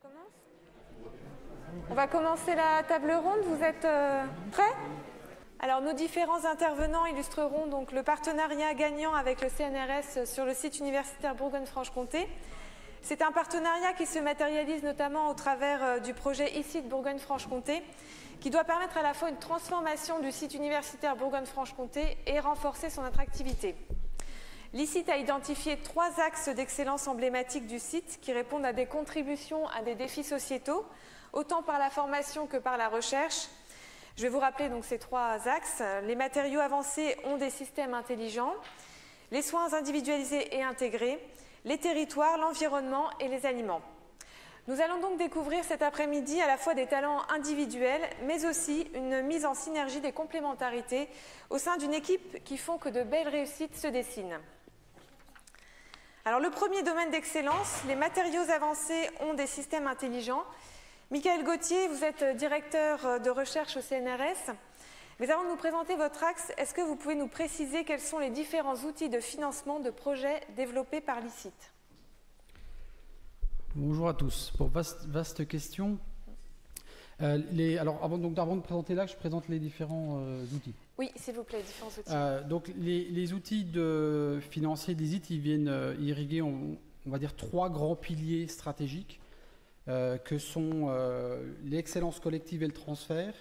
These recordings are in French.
commence. On va commencer la table ronde. Vous êtes prêts? Alors, nos différents intervenants illustreront donc le partenariat gagnant avec le CNRS sur le site universitaire Bourgogne-Franche-Comté. C'est un partenariat qui se matérialise notamment au travers du projet e-site Bourgogne-Franche-Comté, qui doit permettre à la fois une transformation du site universitaire Bourgogne-Franche-Comté et renforcer son attractivité. L'e-site a identifié 3 axes d'excellence emblématiques du site qui répondent à des contributions à des défis sociétaux, autant par la formation que par la recherche. Je vais vous rappeler donc ces 3 axes. Les matériaux avancés ont des systèmes intelligents, les soins individualisés et intégrés, les territoires, l'environnement et les aliments. Nous allons donc découvrir cet après-midi à la fois des talents individuels, mais aussi une mise en synergie des complémentarités au sein d'une équipe qui font que de belles réussites se dessinent. Alors, le premier domaine d'excellence, les matériaux avancés ont des systèmes intelligents. Michael Gauthier, vous êtes directeur de recherche au CNRS. Mais avant de nous présenter votre axe, est-ce que vous pouvez nous préciser quels sont les différents outils de financement de projets développés par l'e-site? Bonjour à tous. Pour vaste question. Alors, avant de présenter l'axe, je présente les différents outils. Oui, s'il vous plaît, différents outils. Donc, les outils financiers des IT, ils viennent irriguer, on va dire, 3 grands piliers stratégiques, que sont l'excellence collective et le transfert,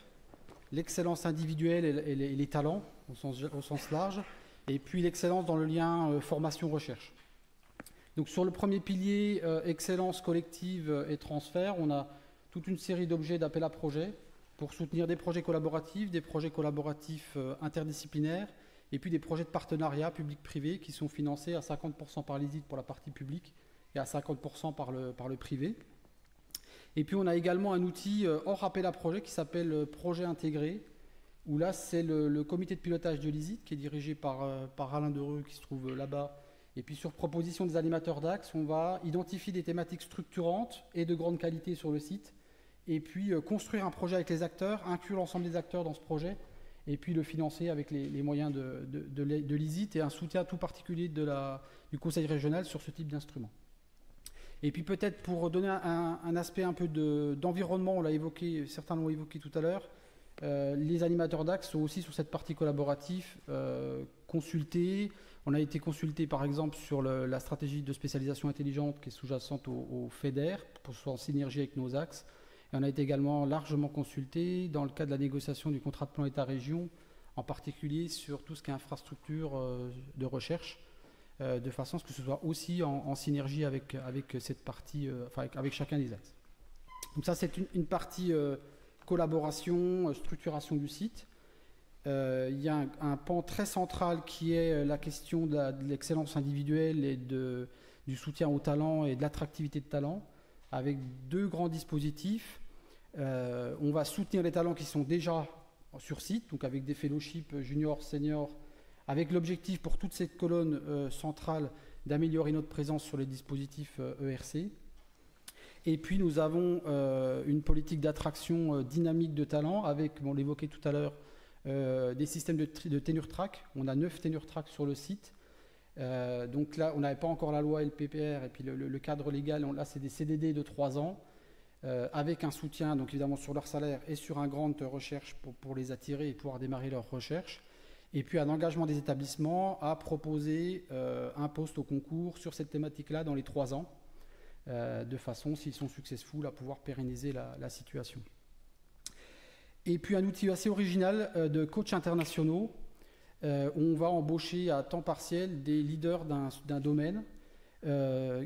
l'excellence individuelle et les talents, au sens large, et puis l'excellence dans le lien formation-recherche. Donc, sur le premier pilier, excellence collective et transfert, on a toute une série d'objets d'appel à projets pour soutenir des projets collaboratifs interdisciplinaires, et puis des projets de partenariat public-privé qui sont financés à 50% par l'e-site pour la partie publique et à 50% par le privé. Et puis on a également un outil hors appel à projet qui s'appelle Projet Intégré, où là c'est le comité de pilotage de l'e-site qui est dirigé par Alain Dereux qui se trouve là-bas. Et puis sur proposition des animateurs d'axe, on va identifier des thématiques structurantes et de grande qualité sur le site, et puis construire un projet avec les acteurs, inclure l'ensemble des acteurs dans ce projet, et puis le financer avec les moyens de l'e-site et un soutien tout particulier du conseil régional sur ce type d'instrument. Et puis peut-être pour donner un aspect un peu d'environnement, on l'a évoqué, certains l'ont évoqué tout à l'heure, les animateurs d'axe sont aussi sur cette partie collaborative consultés. On a été consulté par exemple sur la stratégie de spécialisation intelligente qui est sous-jacente au FEDER pour soit en synergie avec nos axes. Et on a été également largement consulté dans le cadre de la négociation du contrat de plan État-région, en particulier sur tout ce qui est infrastructure de recherche, de façon à ce que ce soit aussi en synergie avec cette partie, avec chacun des axes. Donc ça, c'est une partie collaboration, structuration du site. Il y a un pan très central qui est la question de l'excellence individuelle et du soutien au talent et de l'attractivité de talent, avec 2 grands dispositifs. On va soutenir les talents qui sont déjà sur site, donc avec des fellowships juniors, seniors, avec l'objectif pour toute cette colonne centrale d'améliorer notre présence sur les dispositifs ERC. Et puis nous avons une politique d'attraction dynamique de talents avec, on l'évoquait tout à l'heure, des systèmes de tenure track. On a 9 tenure track sur le site. Donc là, on n'avait pas encore la loi LPPR et puis le cadre légal. Là, c'est des CDD de 3 ans avec un soutien, donc évidemment sur leur salaire et sur un grant de recherche pour les attirer et pouvoir démarrer leur recherche. Et puis un engagement des établissements à proposer un poste au concours sur cette thématique-là dans les 3 ans, de façon, s'ils sont successful, à pouvoir pérenniser la situation. Et puis un outil assez original de coachs internationaux. On va embaucher à temps partiel des leaders d'un domaine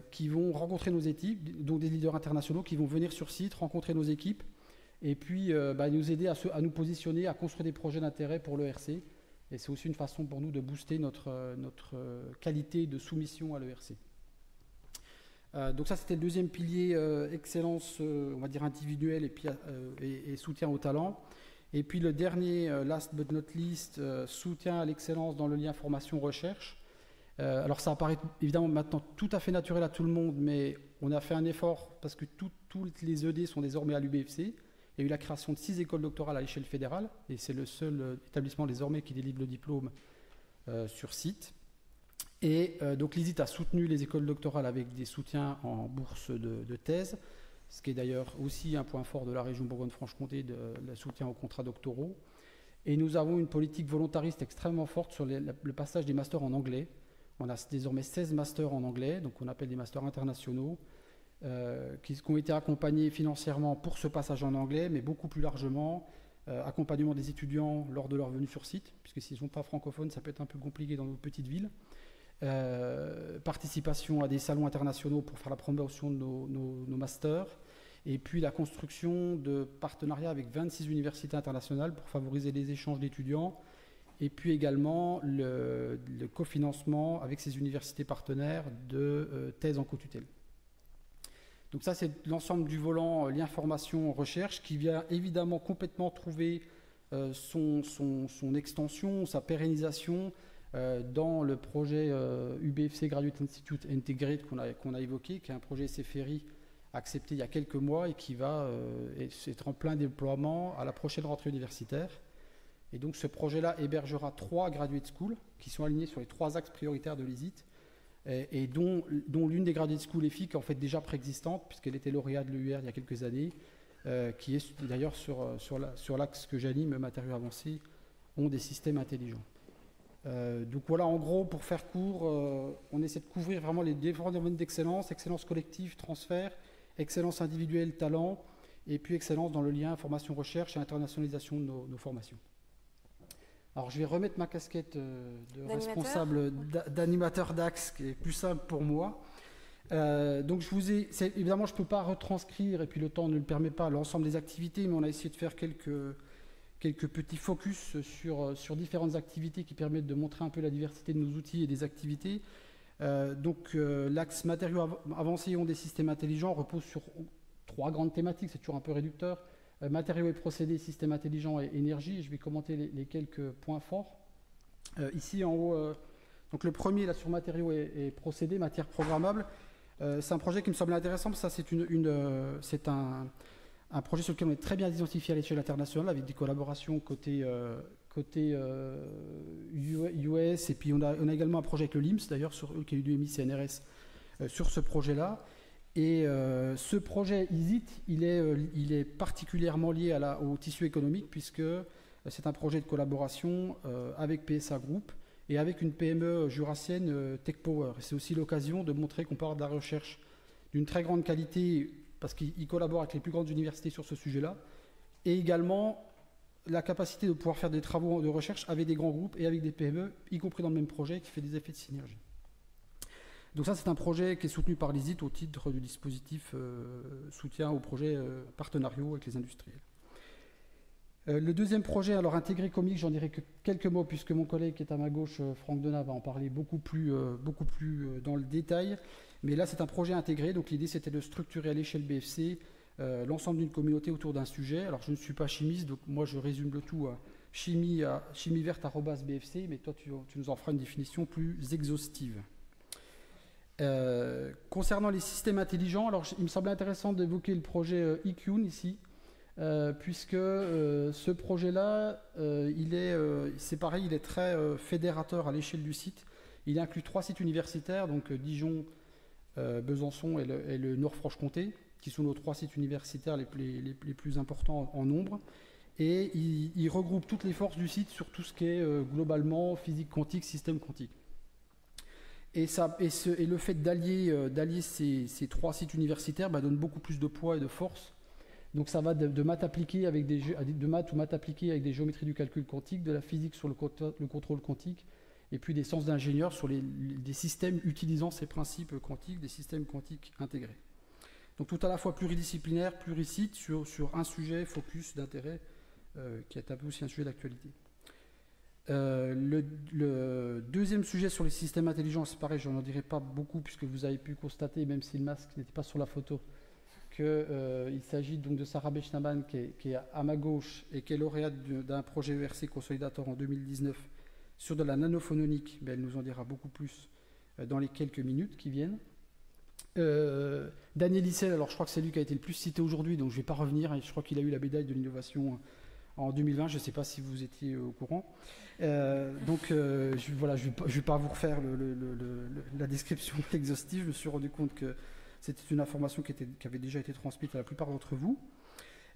qui vont rencontrer nos équipes, donc des leaders internationaux qui vont venir sur site, rencontrer nos équipes et puis nous aider à nous positionner, à construire des projets d'intérêt pour l'ERC. Et c'est aussi une façon pour nous de booster notre qualité de soumission à l'ERC. Donc ça, c'était le deuxième pilier, excellence, on va dire individuelle et, puis, et soutien au talent. Et puis le dernier, last but not least, soutien à l'excellence dans le lien formation-recherche. Alors ça apparaît évidemment maintenant tout à fait naturel à tout le monde, mais on a fait un effort parce que toutes les ED sont désormais à l'UBFC. Il y a eu la création de 6 écoles doctorales à l'échelle fédérale, et c'est le seul établissement désormais qui délivre le diplôme sur site. Et donc l'e-site a soutenu les écoles doctorales avec des soutiens en bourse de thèse. ce qui est d'ailleurs aussi un point fort de la région Bourgogne-Franche-Comté, de le soutien aux contrats doctoraux. Et nous avons une politique volontariste extrêmement forte sur le passage des masters en anglais. On a désormais 16 masters en anglais, donc on appelle des masters internationaux, qui ont été accompagnés financièrement pour ce passage en anglais, mais beaucoup plus largement, accompagnement des étudiants lors de leur venue sur site, puisque s'ils ne sont pas francophones, ça peut être un peu compliqué dans nos petites villes. Participation à des salons internationaux pour faire la promotion de nos masters, et puis la construction de partenariats avec 26 universités internationales pour favoriser les échanges d'étudiants, et puis également le cofinancement avec ces universités partenaires de thèses en co-tutelle. Donc ça, c'est l'ensemble du volant lien formation-recherche qui vient évidemment complètement trouver son extension, sa pérennisation dans le projet UBFC Graduate Institute Integrate qu'on a évoqué, qui est un projet CFRI accepté il y a quelques mois et qui va être en plein déploiement à la prochaine rentrée universitaire. Et donc ce projet-là hébergera 3 graduate schools qui sont alignés sur les 3 axes prioritaires de l'ISIT et dont l'une des graduate schools EFIC est en fait déjà préexistante puisqu'elle était lauréate de l'EUR il y a quelques années, qui est d'ailleurs sur l'axe que j'anime, matériaux avancés, ont des systèmes intelligents. Donc voilà, en gros, pour faire court, on essaie de couvrir vraiment les différents domaines d'excellence, excellence collective, transfert, excellence individuelle, talent, et puis excellence dans le lien formation-recherche et internationalisation de nos formations. Alors je vais remettre ma casquette de responsable d'animateur d'Axe, qui est plus simple pour moi. Donc évidemment, je ne peux pas retranscrire, et puis le temps ne le permet pas, l'ensemble des activités, mais on a essayé de faire quelques petits focus sur différentes activités qui permettent de montrer un peu la diversité de nos outils et des activités. L'axe matériaux avancés et ont des systèmes intelligents repose sur 3 grandes thématiques, c'est toujours un peu réducteur. Matériaux et procédés, systèmes intelligents et énergie. Je vais commenter les quelques points forts. Ici en haut, donc le premier là sur matériaux et procédés, matières programmables. C'est un projet qui me semble intéressant, parce que ça c'est un projet sur lequel on est très bien identifié à l'échelle internationale avec des collaborations côté US, et puis on a également un projet avec le LIMS d'ailleurs, qui est l'UMI CNRS, sur ce projet-là. Et ce projet ISIT, il est particulièrement lié au tissu économique, puisque c'est un projet de collaboration avec PSA Group et avec une PME jurassienne, Tech Power. C'est aussi l'occasion de montrer qu'on peut avoir de la recherche d'une très grande qualité, parce qu'il collabore avec les plus grandes universités sur ce sujet-là, et également la capacité de pouvoir faire des travaux de recherche avec des grands groupes et avec des PME, y compris dans le même projet, qui fait des effets de synergie. Donc ça, c'est un projet qui est soutenu par l'ISIT au titre du dispositif soutien aux projets partenariaux avec les industriels. Le deuxième projet, alors intégré comique, j'en dirai que quelques mots, puisque mon collègue qui est à ma gauche, Franck Denat, va en parler beaucoup plus dans le détail. Mais là, c'est un projet intégré, donc l'idée, c'était de structurer à l'échelle BFC l'ensemble d'une communauté autour d'un sujet. Alors, je ne suis pas chimiste, donc moi, je résume le tout à chimieverte@bfc, mais toi, tu nous en feras une définition plus exhaustive. Concernant les systèmes intelligents, alors il me semblait intéressant d'évoquer le projet eQune ici, puisque ce projet-là, c'est pareil, il est très fédérateur à l'échelle du site. Il inclut 3 sites universitaires, donc Dijon, Besançon et le Nord-Franche-Comté, qui sont nos 3 sites universitaires les plus importants en nombre. Et il regroupe toutes les forces du site sur tout ce qui est globalement physique quantique, système quantique. Et le fait d'allier ces 3 sites universitaires donne beaucoup plus de poids et de force. Donc ça va de maths appliquées avec de maths ou maths appliquées avec des géométries du calcul quantique, de la physique sur le contrôle quantique, et puis des sciences d'ingénieur sur des systèmes utilisant ces principes quantiques, des systèmes quantiques intégrés. Donc tout à la fois pluridisciplinaire, pluricite, sur un sujet focus d'intérêt qui est un peu aussi un sujet d'actualité. Le deuxième sujet sur les systèmes intelligents, c'est pareil, je n'en dirai pas beaucoup puisque vous avez pu constater, même si le masque n'était pas sur la photo, qu'il s'agit donc de Sarah Bechnaman qui est à ma gauche et qui est lauréate d'un projet ERC Consolidator en 2019 sur de la nanophononique, mais elle nous en dira beaucoup plus dans les quelques minutes qui viennent. Daniel Issel, alors je crois que c'est lui qui a été le plus cité aujourd'hui, donc je ne vais pas revenir, je crois qu'il a eu la médaille de l'innovation en 2020, je ne sais pas si vous étiez au courant. Je ne vais pas vous refaire la description exhaustive. Je me suis rendu compte que c'était une information qui avait déjà été transmise à la plupart d'entre vous.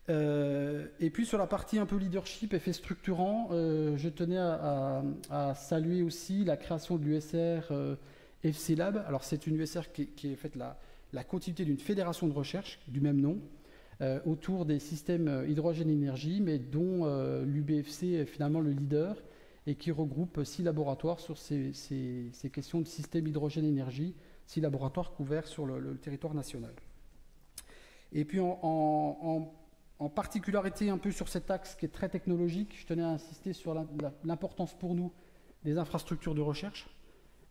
Et puis sur la partie un peu leadership, effet structurant, je tenais à saluer aussi la création de l'USR FC Lab. Alors c'est une USR qui est faite la continuité d'une fédération de recherche du même nom, autour des systèmes hydrogène-énergie, mais dont l'UBFC est finalement le leader, et qui regroupe 6 laboratoires sur ces questions de système hydrogène-énergie, 6 laboratoires couverts sur le territoire national. Et puis en particularité un peu sur cet axe qui est très technologique, je tenais à insister sur l'importance pour nous des infrastructures de recherche,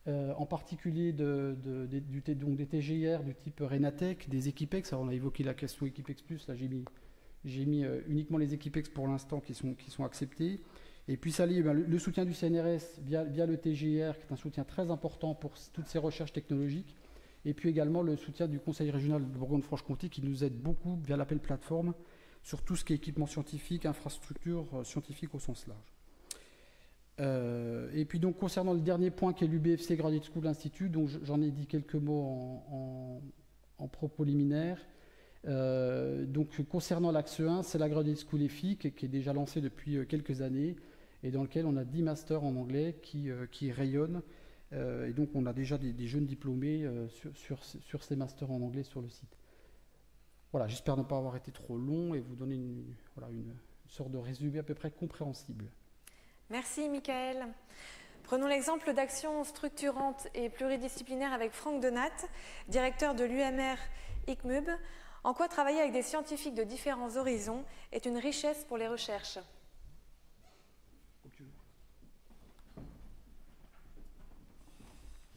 en particulier des TGIR du type Renatec, des Equipex. Alors on a évoqué la question Equipex+, là j'ai mis uniquement les Equipex pour l'instant qui sont acceptés. Et puis ça lie le soutien du CNRS via le TGIR, qui est un soutien très important pour toutes ces recherches technologiques. Et puis également le soutien du Conseil régional de Bourgogne-Franche-Comté, qui nous aide beaucoup via l'appel plateforme sur tout ce qui est équipement scientifique, infrastructure scientifique au sens large. Et puis donc concernant le dernier point qui est l'UBFC Graduate School Institute, donc j'en ai dit quelques mots en propos liminaire. Donc concernant l'axe 1, c'est la Graduate School EFI qui est déjà lancée depuis quelques années et dans lequel on a 10 masters en anglais qui rayonnent. Et donc on a déjà des jeunes diplômés sur ces masters en anglais sur le site. Voilà, j'espère ne pas avoir été trop long et vous donner une sorte de résumé à peu près compréhensible. Merci Michael. Prenons l'exemple d'actions structurantes et pluridisciplinaires avec Franck Denat, directeur de l'UMR ICMUB. En quoi travailler avec des scientifiques de différents horizons est une richesse pour les recherches?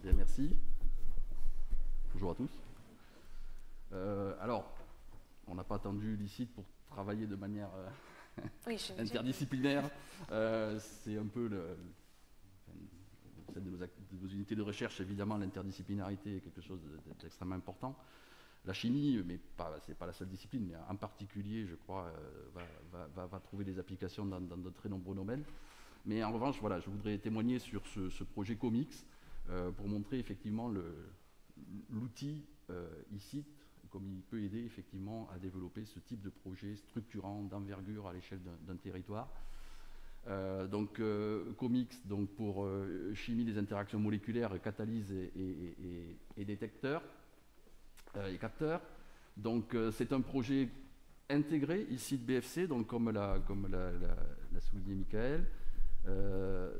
Bien, merci. Bonjour à tous. Alors, on n'a pas attendu l'ICIT pour travailler de manière interdisciplinaire. C'est un peu celle de nos unités de recherche, évidemment, l'interdisciplinarité est quelque chose d'extrêmement important. La chimie, mais c'est pas la seule discipline, mais en particulier, je crois, va trouver des applications dans de très nombreux domaines. Mais en revanche, voilà, je voudrais témoigner sur ce projet COMIX pour montrer effectivement l'outil ICIT, comme il peut aider effectivement à développer ce type de projet structurant d'envergure à l'échelle d'un territoire. COMIX, donc pour chimie des interactions moléculaires, catalyse et détecteurs et capteurs. Donc c'est un projet intégré ici de BFC, donc comme l'a souligné Michael.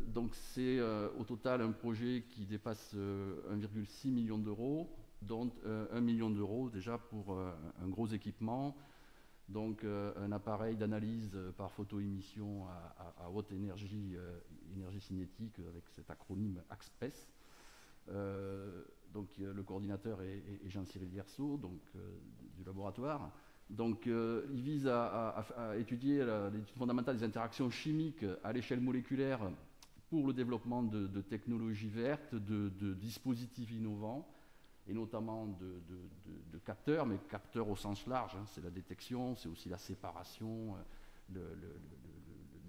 Donc c'est au total un projet qui dépasse 1,6 million d'euros, dont 1 million d'euros déjà pour un gros équipement, donc un appareil d'analyse par photoémission à haute énergie, énergie cinétique, avec cet acronyme AXPES. Donc le coordinateur est Jean-Cyril Yerceau, donc du laboratoire. Donc il vise à étudier l'étude fondamentale des interactions chimiques à l'échelle moléculaire pour le développement de technologies vertes, de dispositifs innovants, et notamment de capteurs, mais capteurs au sens large, hein, c'est la détection, c'est aussi la séparation,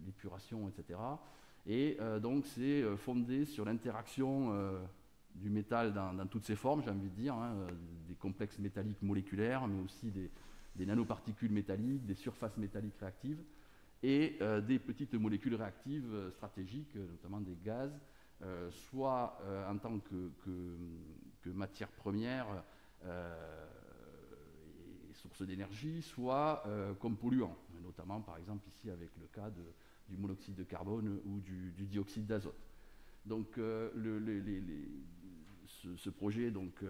l'épuration, etc. Et donc c'est fondé sur l'interaction du métal dans toutes ses formes, j'ai envie de dire, hein, des complexes métalliques moléculaires, mais aussi des nanoparticules métalliques, des surfaces métalliques réactives, et des petites molécules réactives stratégiques, notamment des gaz, soit en tant que matière première et source d'énergie, soit comme polluant, notamment par exemple ici avec le cas du monoxyde de carbone ou du dioxyde d'azote. Donc ce projet donc,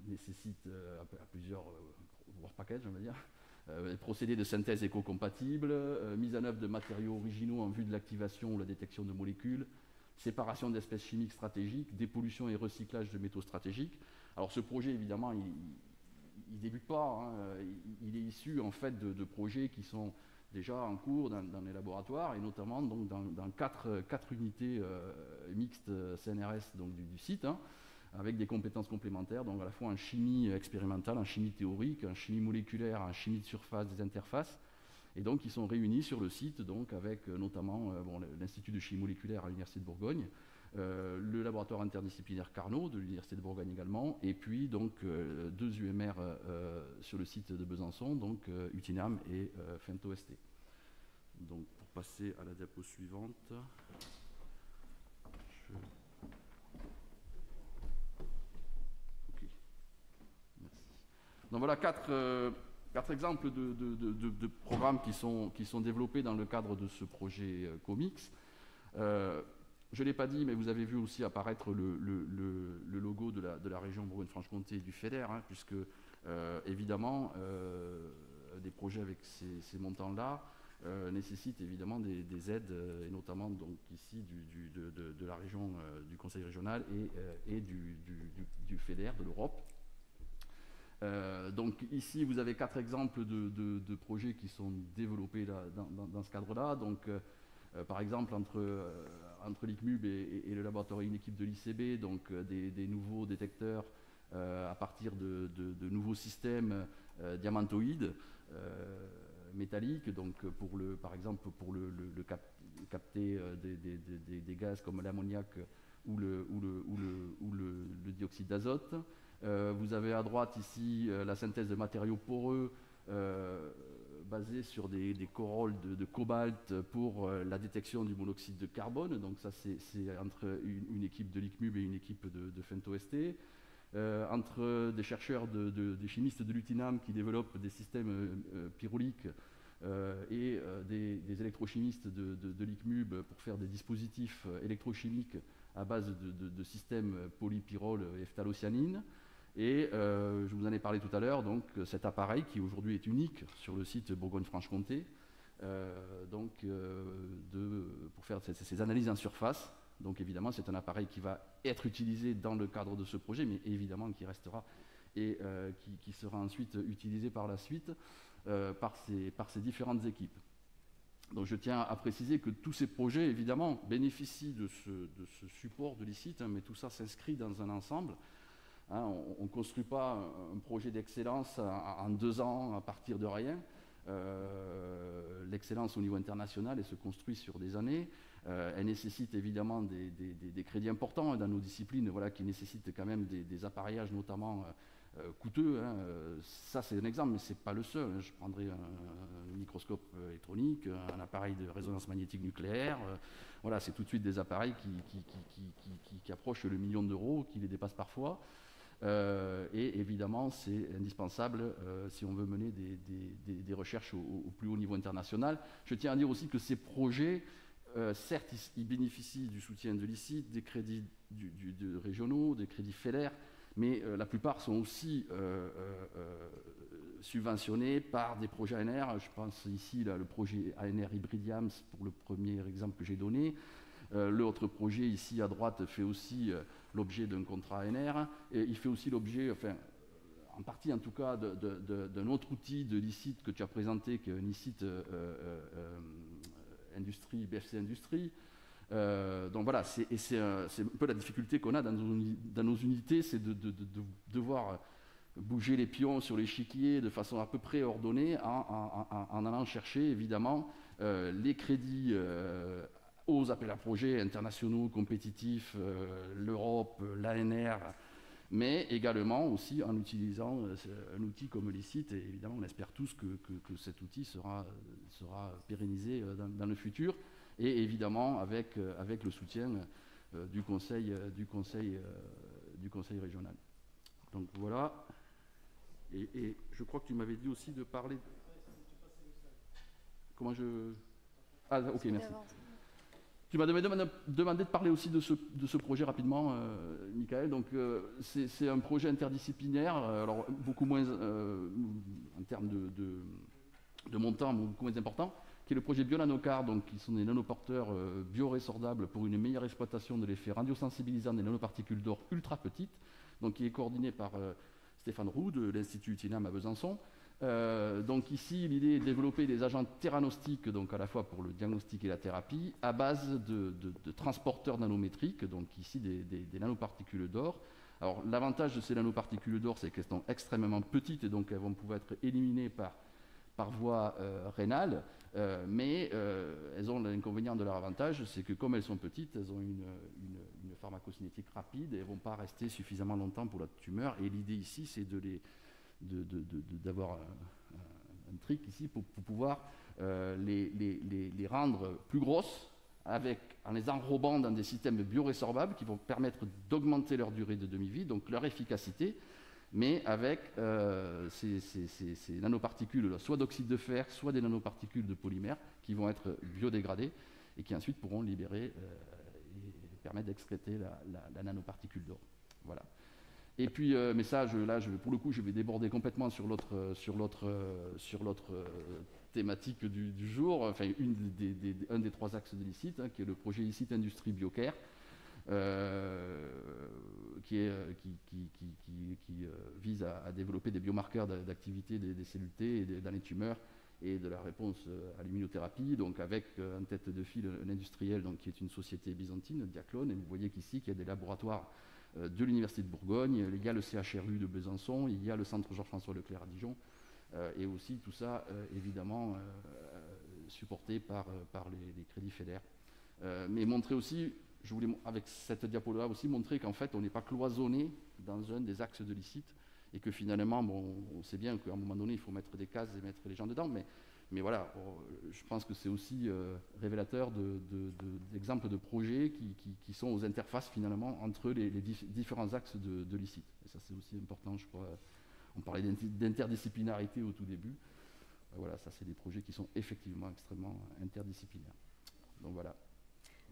nécessite à plusieurs work packages, on va dire, procédés de synthèse éco-compatibles, mise en œuvre de matériaux originaux en vue de l'activation ou la détection de molécules, séparation d'espèces chimiques stratégiques, dépollution et recyclage de métaux stratégiques. Alors ce projet, évidemment, il ne débute pas, hein, il est issu en fait de projets qui sont déjà en cours dans les laboratoires, et notamment donc, dans quatre unités mixtes CNRS donc, du site, hein, avec des compétences complémentaires, donc à la fois en chimie expérimentale, en chimie théorique, en chimie moléculaire, en chimie de surface des interfaces. Et donc, ils sont réunis sur le site, donc, avec notamment l'Institut de chimie moléculaire à l'Université de Bourgogne, le laboratoire interdisciplinaire Carnot de l'Université de Bourgogne également, et puis donc 2 UMR sur le site de Besançon, donc Utinam et FentoST. Donc pour passer à la diapo suivante, Ok. Merci. Donc voilà 4 exemples de programmes qui sont développés dans le cadre de ce projet COMIX. Je ne l'ai pas dit, mais vous avez vu aussi apparaître le logo de la région Bourgogne-Franche-Comté et du FEDER, hein, puisque évidemment, des projets avec ces montants-là nécessitent évidemment des aides, et notamment donc ici de la région, du Conseil régional et du FEDER, de l'Europe. Donc ici, vous avez 4 exemples de projets qui sont développés là, dans ce cadre-là. Donc, par exemple, entre l'ICMUB et le laboratoire une équipe de l'ICB, donc des nouveaux détecteurs à partir de nouveaux systèmes diamantoïdes métalliques, donc par exemple pour capter des gaz comme l'ammoniac ou le dioxyde d'azote. Vous avez à droite ici la synthèse de matériaux poreux basés sur des corolles de cobalt pour la détection du monoxyde de carbone. Donc ça c'est entre une équipe de l'ICMUB et une équipe de FentoST. Entre des chercheurs, des chimistes de l'Utinam qui développent des systèmes pyrolyques et des électrochimistes de l'ICMUB pour faire des dispositifs électrochimiques à base de systèmes polypyrrole et phtalocyanine. Et je vous en ai parlé tout à l'heure, donc cet appareil qui aujourd'hui est unique sur le site Bourgogne-Franche-Comté, pour faire ces analyses en surface. Donc évidemment, c'est un appareil qui va être utilisé dans le cadre de ce projet, mais évidemment qui restera et qui sera ensuite utilisé par la suite par ces différentes équipes. Donc je tiens à préciser que tous ces projets, évidemment, bénéficient de ce support de l'ICIT, hein, mais tout ça s'inscrit dans un ensemble. Hein, on ne construit pas un projet d'excellence en 2 ans à partir de rien. L'excellence au niveau international, elle se construit sur des années. Elle nécessite évidemment des crédits importants dans nos disciplines, voilà, qui nécessitent quand même des appareillages notamment coûteux. Hein. Ça, c'est un exemple, mais ce n'est pas le seul. Je prendrai un microscope électronique, un appareil de résonance magnétique nucléaire. Voilà, c'est tout de suite des appareils qui approchent le million d'euros, qui les dépassent parfois. Et évidemment, c'est indispensable si on veut mener des recherches au plus haut niveau international. Je tiens à dire aussi que ces projets, certes, ils bénéficient du soutien de l'ICIT, des crédits régionaux, des crédits FEDER, mais la plupart sont aussi subventionnés par des projets ANR. Je pense ici là, le projet ANR Hybridiams pour le premier exemple que j'ai donné. L'autre projet ici à droite fait aussi l'objet d'un contrat ANR, et il fait aussi l'objet, enfin, en partie en tout cas, d'un autre outil de l'ICIT que tu as présenté, qui est un ICIT BFC Industrie. Donc voilà, c'est un peu la difficulté qu'on a dans nos unités, c'est de devoir bouger les pions sur l'échiquier de façon à peu près ordonnée en allant chercher évidemment les crédits aux appels à projets internationaux, compétitifs, l'Europe, l'ANR, mais également aussi en utilisant un outil comme l'ICIT, et évidemment on espère tous que cet outil sera pérennisé dans le futur, et évidemment avec le soutien du conseil régional. Donc voilà, et je crois que tu m'avais dit aussi de parler... Comment je... Ah ok, merci. Tu m'as demandé de parler aussi de ce projet rapidement, Michael. Donc, c'est un projet interdisciplinaire, alors beaucoup moins en termes de montant, beaucoup moins important, qui est le projet BioNanoCar, donc qui sont des nanoporteurs biorésorbables pour une meilleure exploitation de l'effet radiosensibilisant des nanoparticules d'or ultra petites, donc qui est coordonné par Stéphane Roux de l'Institut Utinam à Besançon. Donc ici, l'idée est de développer des agents théranostiques, donc à la fois pour le diagnostic et la thérapie, à base de transporteurs nanométriques, donc ici des nanoparticules d'or. Alors l'avantage de ces nanoparticules d'or, c'est qu'elles sont extrêmement petites et donc elles vont pouvoir être éliminées par par voie rénale, mais elles ont l'inconvénient de leur avantage, c'est que comme elles sont petites, elles ont une pharmacocinétique rapide et elles ne vont pas rester suffisamment longtemps pour la tumeur. Et l'idée ici, c'est d'avoir un trick ici pour pouvoir les rendre plus grosses en les enrobant dans des systèmes biorésorbables qui vont permettre d'augmenter leur durée de demi-vie, donc leur efficacité, mais avec ces nanoparticules, soit d'oxyde de fer, soit des nanoparticules de polymère, qui vont être biodégradées et qui ensuite pourront libérer et permettre d'excréter la nanoparticule d'or. Voilà. Et puis, mais ça, pour le coup, je vais déborder complètement sur l'autre thématique du jour, enfin un des 3 axes de l'ICIT, qui est le projet ICIT Industrie Biocare, qui vise à développer des biomarqueurs d'activité des cellules T dans les tumeurs et de la réponse à l'immunothérapie, donc avec en tête de file un industriel qui est une société byzantine, Diaclone, et vous voyez qu'ici qu'il y a des laboratoires de l'Université de Bourgogne, il y a le CHRU de Besançon, il y a le Centre Georges-François Leclerc à Dijon, et aussi tout ça évidemment supporté par les crédits FEDER. Mais montrer aussi, je voulais avec cette diapo-là aussi montrer qu'en fait on n'est pas cloisonné dans un des axes de l'ICIT et que finalement, on sait bien qu'à un moment donné il faut mettre des cases et mettre les gens dedans, mais voilà, je pense que c'est aussi révélateur d'exemples de projets qui sont aux interfaces finalement entre les différents axes de l'ICIT. Et ça c'est aussi important, je crois. On parlait d'interdisciplinarité au tout début. Voilà, ça c'est des projets qui sont effectivement extrêmement interdisciplinaires. Donc voilà.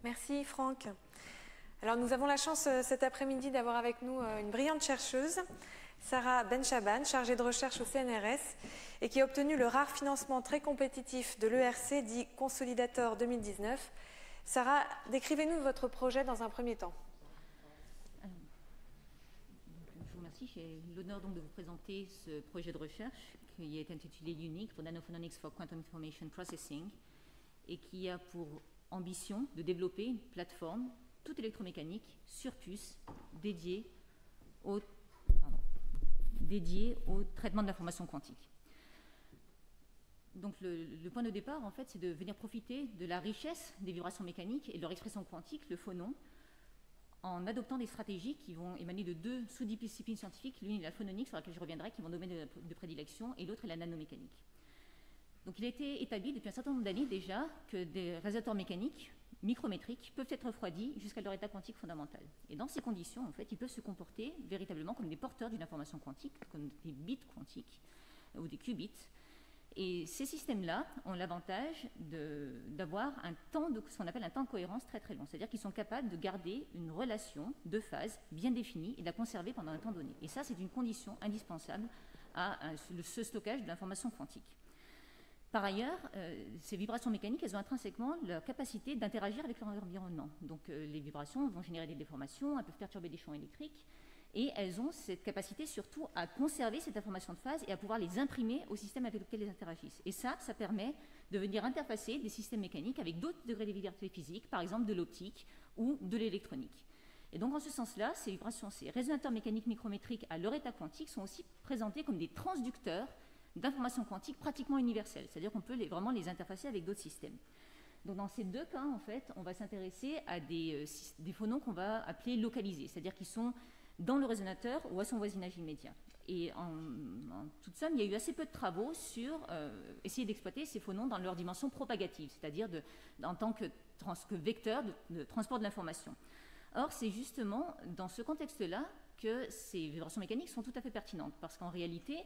Merci Franck. Alors nous avons la chance cet après-midi d'avoir avec nous une brillante chercheuse, Sarah Benchaban, chargée de recherche au CNRS et qui a obtenu le rare financement très compétitif de l'ERC dit Consolidator 2019. Sarah, décrivez-nous votre projet dans un premier temps. Je vous remercie. J'ai l'honneur donc de vous présenter ce projet de recherche qui est intitulé Unique for Nanophotonics for Quantum Information Processing et qui a pour ambition de développer une plateforme toute électromécanique sur puce dédiée au traitement de l'information quantique. Donc le point de départ, en fait, c'est de venir profiter de la richesse des vibrations mécaniques et de leur expression quantique, le phonon, en adoptant des stratégies qui vont émaner de 2 sous-disciplines scientifiques, l'une est la phononique, sur laquelle je reviendrai, qui est mon domaine de prédilection, et l'autre est la nanomécanique. Donc il a été établi depuis un certain nombre d'années déjà que des résonateurs mécaniques micrométriques peuvent être refroidis jusqu'à leur état quantique fondamental. Et dans ces conditions, en fait, ils peuvent se comporter véritablement comme des porteurs d'une information quantique, comme des bits quantiques ou des qubits. Et ces systèmes-là ont l'avantage d'avoir ce qu'on appelle un temps de cohérence très très long. C'est-à-dire qu'ils sont capables de garder une relation de phase bien définie et de la conserver pendant un temps donné. Et ça, c'est une condition indispensable à ce stockage de l'information quantique. Par ailleurs, ces vibrations mécaniques, elles ont intrinsèquement leur capacité d'interagir avec leur environnement. Donc les vibrations vont générer des déformations, elles peuvent perturber des champs électriques, et elles ont cette capacité surtout à conserver cette information de phase et à pouvoir les imprimer au système avec lequel elles interagissent. Et ça permet de venir interfacer des systèmes mécaniques avec d'autres degrés de liberté physique, par exemple de l'optique ou de l'électronique. Et donc en ce sens-là, ces vibrations, ces résonateurs mécaniques micrométriques à leur état quantique sont aussi présentés comme des transducteurs d'informations quantiques pratiquement universelles, c'est-à-dire qu'on peut vraiment les interfacer avec d'autres systèmes. Donc dans ces 2 cas, en fait, on va s'intéresser à des phonons qu'on va appeler localisés, c'est-à-dire qui sont dans le résonateur ou à son voisinage immédiat. Et en toute somme, il y a eu assez peu de travaux sur essayer d'exploiter ces phonons dans leur dimension propagative, c'est-à-dire en tant que vecteur de transport de l'information. Or, c'est justement dans ce contexte-là que ces vibrations mécaniques sont tout à fait pertinentes, parce qu'en réalité,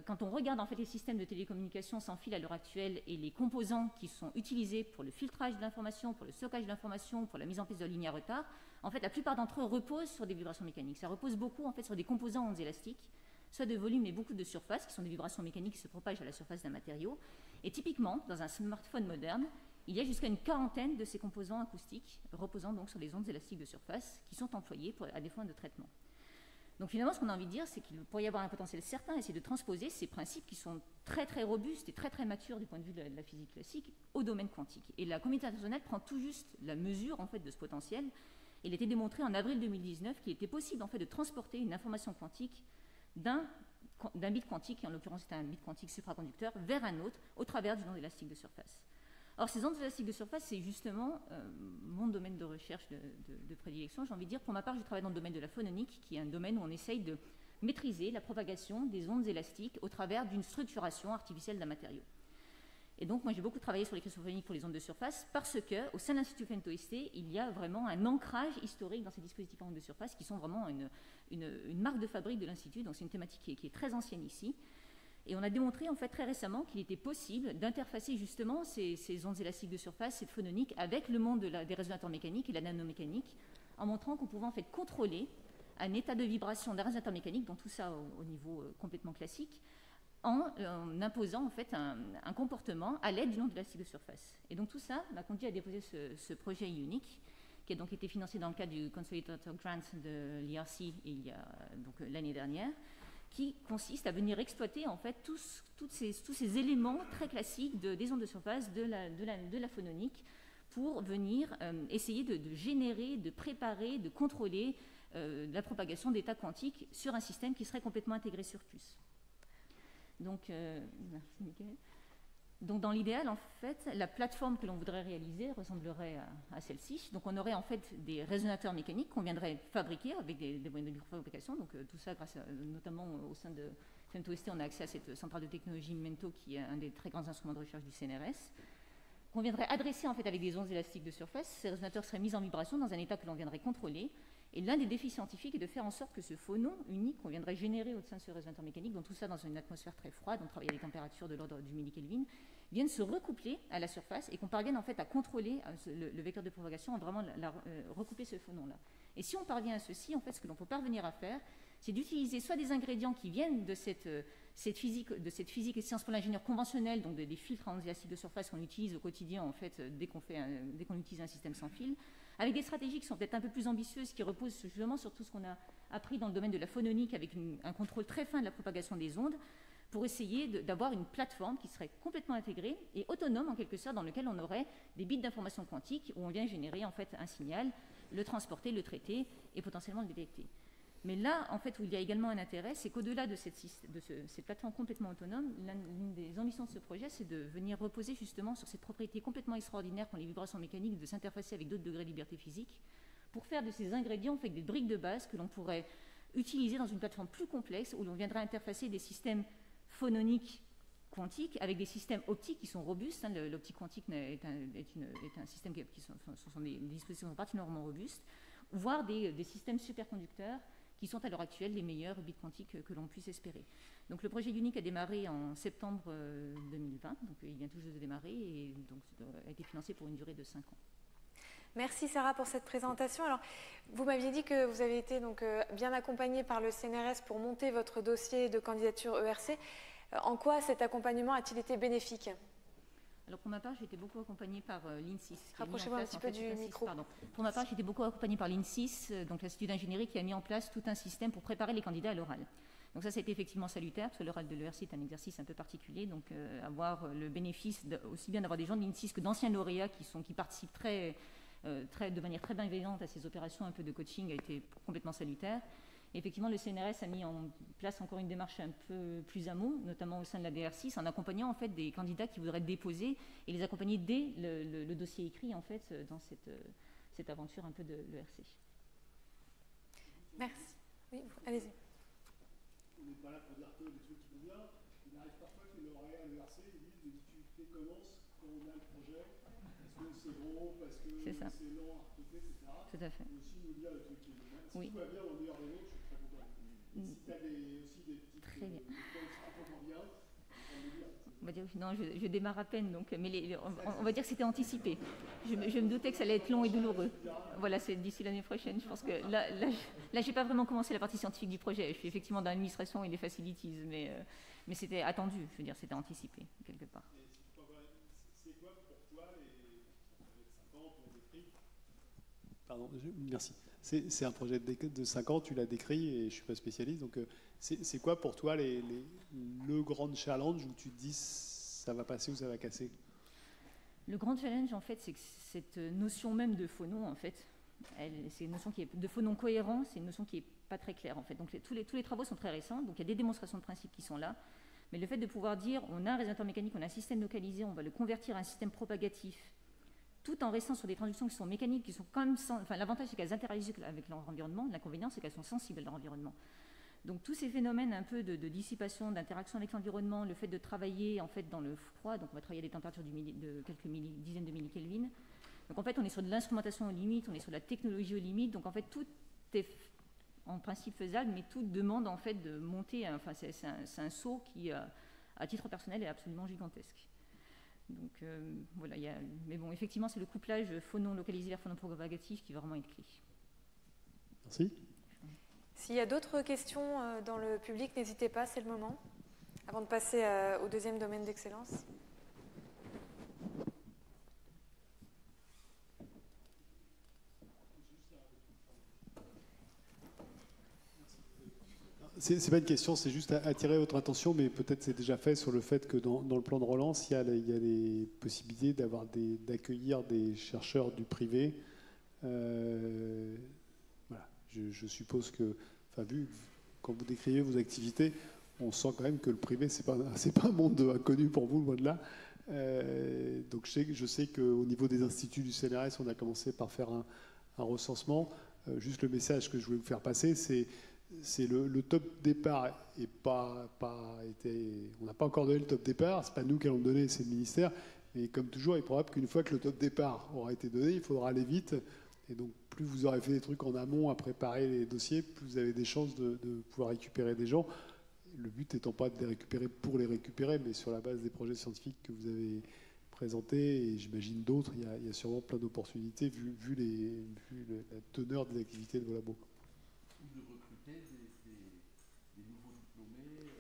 quand on regarde en fait les systèmes de télécommunication sans fil à l'heure actuelle et les composants qui sont utilisés pour le filtrage de l'information, pour le stockage de l'information, pour la mise en place de lignes à retard, en fait la plupart d'entre eux reposent sur des vibrations mécaniques. Ça repose beaucoup en fait sur des composants en ondes élastiques, soit de volume et beaucoup de surface, qui sont des vibrations mécaniques qui se propagent à la surface d'un matériau. Et typiquement, dans un smartphone moderne, il y a jusqu'à une quarantaine de ces composants acoustiques reposant donc sur des ondes élastiques de surface qui sont employés à des fins de traitement. Donc finalement, ce qu'on a envie de dire, c'est qu'il pourrait y avoir un potentiel certain à essayer de transposer ces principes qui sont très très robustes et très très matures du point de vue de la physique classique au domaine quantique. Et la communauté internationale prend tout juste la mesure en fait de ce potentiel. Il a été démontré en avril 2019 qu'il était possible en fait de transporter une information quantique d'un d'un bit quantique, et en l'occurrence c'était un bit quantique supraconducteur, vers un autre au travers d'une onde élastique de surface. Alors ces ondes élastiques de surface, c'est justement mon domaine de recherche de prédilection. J'ai envie de dire, pour ma part, je travaille dans le domaine de la phononique, qui est un domaine où on essaye de maîtriser la propagation des ondes élastiques au travers d'une structuration artificielle d'un matériau. Et donc, moi, j'ai beaucoup travaillé sur les cristaux phoniques pour les ondes de surface parce qu'au sein de l'Institut FENTOST, il y a vraiment un ancrage historique dans ces dispositifs en ondes de surface qui sont vraiment une marque de fabrique de l'Institut. Donc, c'est une thématique qui est très ancienne ici. Et on a démontré en fait très récemment qu'il était possible d'interfacer justement ces ondes élastiques de surface, cette phononique, avec le monde des résonateurs mécaniques et la nanomécanique, en montrant qu'on pouvait en fait contrôler un état de vibration d'un résonateur mécanique, donc tout ça au niveau complètement classique, en imposant en fait un comportement à l'aide d'une onde élastique de surface. Et donc tout ça m'a conduit à déposer ce projet unique, qui a donc été financé dans le cadre du Consolidator Grant de l'IRC l'année dernière, qui consiste à venir exploiter en fait tous ces éléments très classiques des ondes de surface, de la phononique, pour venir essayer de générer, de préparer, de contrôler la propagation d'états quantiques sur un système qui serait complètement intégré sur puce. Donc, merci Michael. Donc dans l'idéal, en fait, la plateforme que l'on voudrait réaliser ressemblerait à celle-ci. Donc on aurait en fait des résonateurs mécaniques qu'on viendrait fabriquer avec des moyens de microfabrication. Donc tout ça grâce notamment au sein de FENTOST, on a accès à cette centrale de technologie MENTO qui est un des très grands instruments de recherche du CNRS. Qu'on viendrait adresser en fait avec des ondes élastiques de surface. Ces résonateurs seraient mis en vibration dans un état que l'on viendrait contrôler. Et l'un des défis scientifiques est de faire en sorte que ce phonon unique qu'on viendrait générer au sein de ce résonateur mécanique, donc tout ça dans une atmosphère très froide, on travaille à des températures de l'ordre du millikelvin, vienne se recoupler à la surface et qu'on parvienne en fait à contrôler le vecteur de propagation, à vraiment recouper ce phonon-là. Et si on parvient à ceci, en fait, ce que l'on peut parvenir à faire, c'est d'utiliser soit des ingrédients qui viennent de cette physique et sciences pour l'ingénieur conventionnelle, donc des filtres à ondes élastiques de surface qu'on utilise au quotidien en fait dès qu'on utilise un système sans fil, avec des stratégies qui sont peut-être un peu plus ambitieuses, qui reposent justement sur tout ce qu'on a appris dans le domaine de la phononique, avec un contrôle très fin de la propagation des ondes, pour essayer d'avoir une plateforme qui serait complètement intégrée et autonome en quelque sorte, dans laquelle on aurait des bits d'information quantique où on vient générer en fait un signal, le transporter, le traiter et potentiellement le détecter. Mais là, en fait, où il y a également un intérêt, c'est qu'au-delà de cette plateforme complètement autonome, l'une des ambitions de ce projet, c'est de venir reposer justement sur cette propriété complètement extraordinaire qu'ont les vibrations mécaniques de s'interfacer avec d'autres degrés de liberté physique, pour faire de ces ingrédients en fait, des briques de base que l'on pourrait utiliser dans une plateforme plus complexe, où l'on viendrait interfacer des systèmes phononiques quantiques avec des systèmes optiques qui sont robustes. L'optique quantique est un système qui sont des dispositions particulièrement robustes, voire des systèmes superconducteurs qui sont à l'heure actuelle les meilleurs bits quantiques que l'on puisse espérer. Donc le projet unique a démarré en septembre 2020, donc il vient tout juste de démarrer et donc a été financé pour une durée de 5 ans. Merci Sarah pour cette présentation. Alors, vous m'aviez dit que vous avez été donc bien accompagnée par le CNRS pour monter votre dossier de candidature ERC. En quoi cet accompagnement a-t-il été bénéfique ? Alors pour ma part, j'ai été beaucoup accompagnée par l'INSIS. Rapprochez-vous un petit peu du micro. Pour ma part, j'ai été beaucoup accompagnée par l'INSIS, donc l'Institut d'ingénierie qui a mis en place tout un système pour préparer les candidats à l'oral. Donc ça a été effectivement salutaire, parce que l'oral de l'ERC est un exercice un peu particulier, donc avoir le bénéfice aussi bien d'avoir des gens de l'INSIS que d'anciens lauréats qui participent de manière très bienveillante à ces opérations un peu de coaching a été complètement salutaire. Et effectivement, le CNRS a mis en place encore une démarche un peu plus amont, notamment au sein de la DR6, en accompagnant en fait des candidats qui voudraient déposer et les accompagner dès le dossier écrit en fait dans cette aventure un peu de l'ERC. Merci. Oui, allez-y. On n'est pas là pour dire que les trucs qui vont bien. Il arrive parfois que les lauréats à l'ERC disent les difficultés commencent quand on a le projet, parce que c'est gros, parce que c'est lent à recruter, etc. Tout à fait. Mais aussi nous dire les trucs qui vont bien. Si oui. tout va bien dans le meilleur des mondes, je suis très content. Si tu as aussi des petites très bien. Des points qui sont pas bien, on va dire. On va dire, non, je démarre à peine, donc, mais on va dire que c'était anticipé. Je me doutais que ça allait être long et douloureux. Voilà, c'est d'ici l'année prochaine. Je pense que là j'ai pas vraiment commencé la partie scientifique du projet. Je suis effectivement dans l'administration et les facilities, mais c'était attendu. Je veux dire, c'était anticipé quelque part. C'est quoi pour toi les 5 ans pour décrire? Pardon, merci. C'est un projet de 5 ans, tu l'as décrit et je ne suis pas spécialiste. Donc, c'est quoi pour toi le grand challenge où tu te dis ça va passer ou ça va casser? Le grand challenge, en fait, c'est que cette notion même de phonon, en fait, c'est une notion qui est de phonon cohérent, c'est une notion qui est pas très clair en fait. Donc tous les travaux sont très récents, donc il y a des démonstrations de principe qui sont là, mais le fait de pouvoir dire on a un résonateur mécanique, on a un système localisé, on va le convertir à un système propagatif, tout en restant sur des transductions qui sont mécaniques, qui sont quand même l'avantage c'est qu'elles interagissent avec leur environnement, l'inconvénient c'est qu'elles sont sensibles à leur environnement. Donc tous ces phénomènes un peu de dissipation, d'interaction avec l'environnement, le fait de travailler en fait dans le froid, donc on va travailler à des températures de quelques dizaines de millikelvin. Donc en fait on est sur de l'instrumentation aux limites, on est sur de la technologie aux limites, donc en fait tout est en principe faisable, mais tout demande en fait de monter, enfin c'est un saut qui à titre personnel est absolument gigantesque. Donc voilà, mais bon effectivement c'est le couplage phonon localisé vers phonon propagatif qui va vraiment être clé. Merci. S'il y a d'autres questions dans le public, n'hésitez pas, c'est le moment, avant de passer au deuxième domaine d'excellence. C'est pas une question, c'est juste attirer votre attention, mais peut-être c'est déjà fait sur le fait que dans le plan de relance, il y a les possibilités d'accueillir des chercheurs du privé. Voilà. Je suppose que, quand vous décrivez vos activités, on sent quand même que le privé, c'est pas un monde inconnu pour vous, loin de là. Donc je sais qu'au niveau des instituts du CNRS, on a commencé par faire un recensement. Juste le message que je voulais vous faire passer, c'est le top départ et on n'a pas encore donné le top départ, c'est pas nous qui allons le donner, c'est le ministère, mais comme toujours, il est probable qu'une fois que le top départ aura été donné, il faudra aller vite, et donc plus vous aurez fait des trucs en amont à préparer les dossiers, plus vous avez des chances de pouvoir récupérer des gens, le but étant pas de les récupérer pour les récupérer, mais sur la base des projets scientifiques que vous avez présentés, et j'imagine d'autres, il y a sûrement plein d'opportunités vu la teneur des activités de vos labos. Des nouveaux diplômés,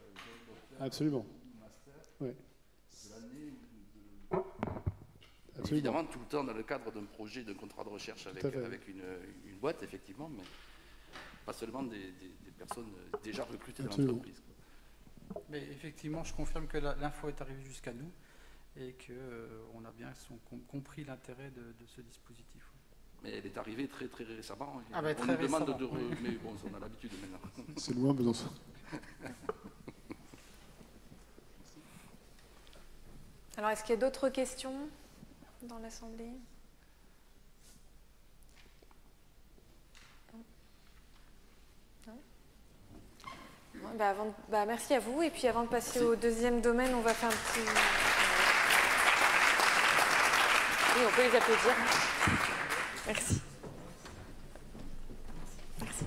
absolument. Master, ouais. De l'année Absolument. Évidemment, tout le temps dans le cadre d'un projet, d'un contrat de recherche avec une boîte, effectivement, mais pas seulement des personnes déjà recrutées dans l'entreprise. Mais effectivement, je confirme que l'info est arrivée jusqu'à nous et qu'on a bien compris l'intérêt de ce dispositif. Mais elle est arrivée très très récemment. Ah bah, on nous demande mais bon, on a l'habitude maintenant. C'est loin, Besançon. Alors, est-ce qu'il y a d'autres questions dans l'Assemblée ? Non ? Merci à vous. Et puis, avant de passer au deuxième domaine, on va faire un petit... Oui, on peut les applaudir. Merci. Merci.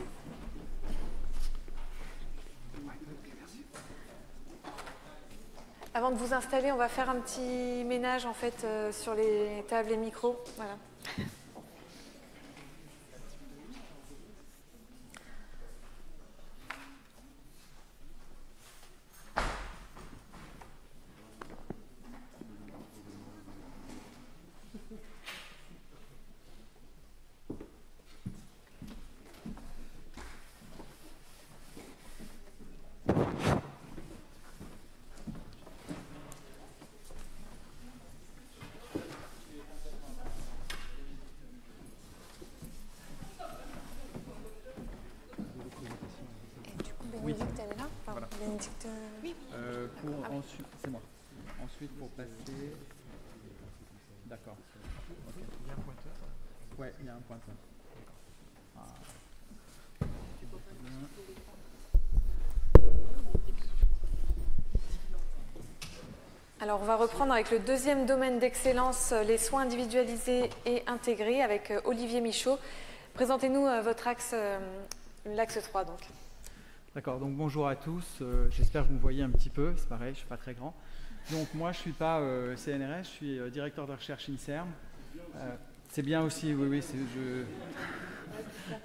Avant de vous installer, on va faire un petit ménage en fait sur les tables et micros. Voilà. Ensuite, c'est moi. Ensuite, pour passer... D'accord. Okay. Il y a un pointeur ? Ouais, il y a un pointeur. Alors, on va reprendre avec le deuxième domaine d'excellence, les soins individualisés et intégrés, avec Olivier Michaud. Présentez-nous votre axe, l'axe 3, donc. D'accord, donc bonjour à tous, j'espère que vous me voyez un petit peu, c'est pareil, je ne suis pas très grand. Donc moi je ne suis pas CNRS, je suis directeur de recherche INSERM. C'est bien aussi, oui,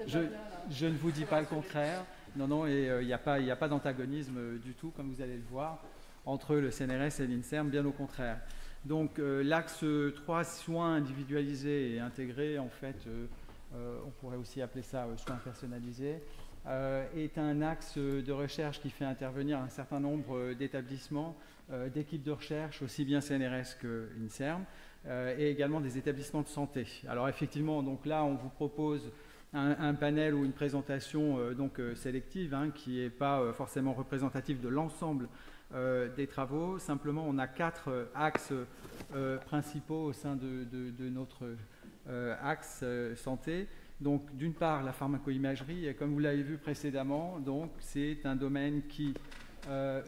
je ne vous dis pas le contraire. Non, et il n'y a pas d'antagonisme du tout, comme vous allez le voir, entre le CNRS et l'INSERM, bien au contraire. Donc l'axe 3, soins individualisés et intégrés, en fait, on pourrait aussi appeler ça soins personnalisés, est un axe de recherche qui fait intervenir un certain nombre d'établissements, d'équipes de recherche, aussi bien CNRS que INSERM, et également des établissements de santé. Alors effectivement, donc là, on vous propose un panel ou une présentation sélective, hein, qui n'est pas forcément représentative de l'ensemble des travaux. Simplement, on a 4 axes principaux au sein de notre axe santé. Donc, d'une part, la pharmacoimagerie, et comme vous l'avez vu précédemment, donc c'est un domaine qui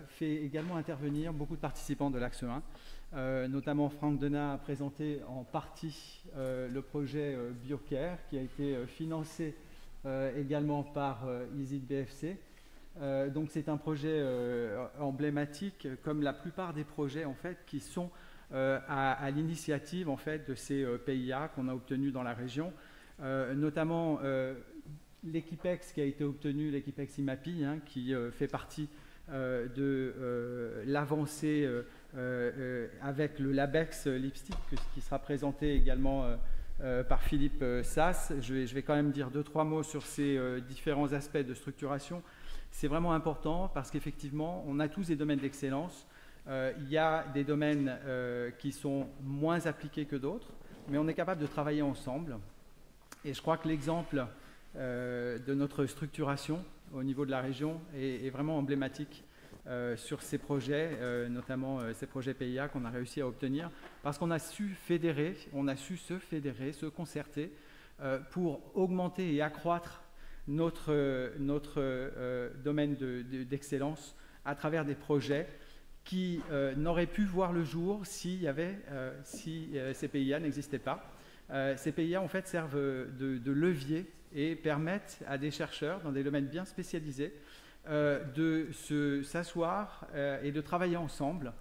fait également intervenir beaucoup de participants de l'axe 1. Notamment, Franck Denat a présenté en partie le projet BioCare, qui a été financé également par ISIT BFC. Donc, c'est un projet emblématique, comme la plupart des projets en fait, qui sont à l'initiative en fait, de ces PIA qu'on a obtenus dans la région. Notamment l'Equipex qui a été obtenu, l'Equipex IMAPI, hein, qui fait partie de l'avancée avec le Labex Lipstick, qui sera présenté également par Philippe Sass. Je vais quand même dire 2-3 mots sur ces différents aspects de structuration. C'est vraiment important parce qu'effectivement, on a tous des domaines d'excellence. Il y a des domaines qui sont moins appliqués que d'autres, mais on est capable de travailler ensemble. Et je crois que l'exemple de notre structuration au niveau de la région est vraiment emblématique sur ces projets, notamment ces projets PIA qu'on a réussi à obtenir, parce qu'on a su fédérer, se concerter pour augmenter et accroître notre domaine d'excellence à travers des projets qui n'auraient pu voir le jour si ces PIA n'existaient pas. Ces PIA en fait servent de levier et permettent à des chercheurs dans des domaines bien spécialisés de s'asseoir et de travailler ensemble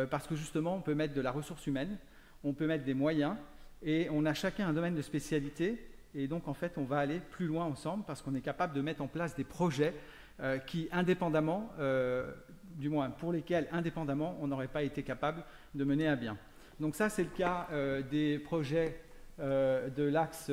parce que justement on peut mettre de la ressource humaine, on peut mettre des moyens et on a chacun un domaine de spécialité et donc en fait on va aller plus loin ensemble parce qu'on est capable de mettre en place des projets qui indépendamment, du moins pour lesquels indépendamment on n'aurait pas été capable de mener à bien. Donc ça c'est le cas des projets de l'axe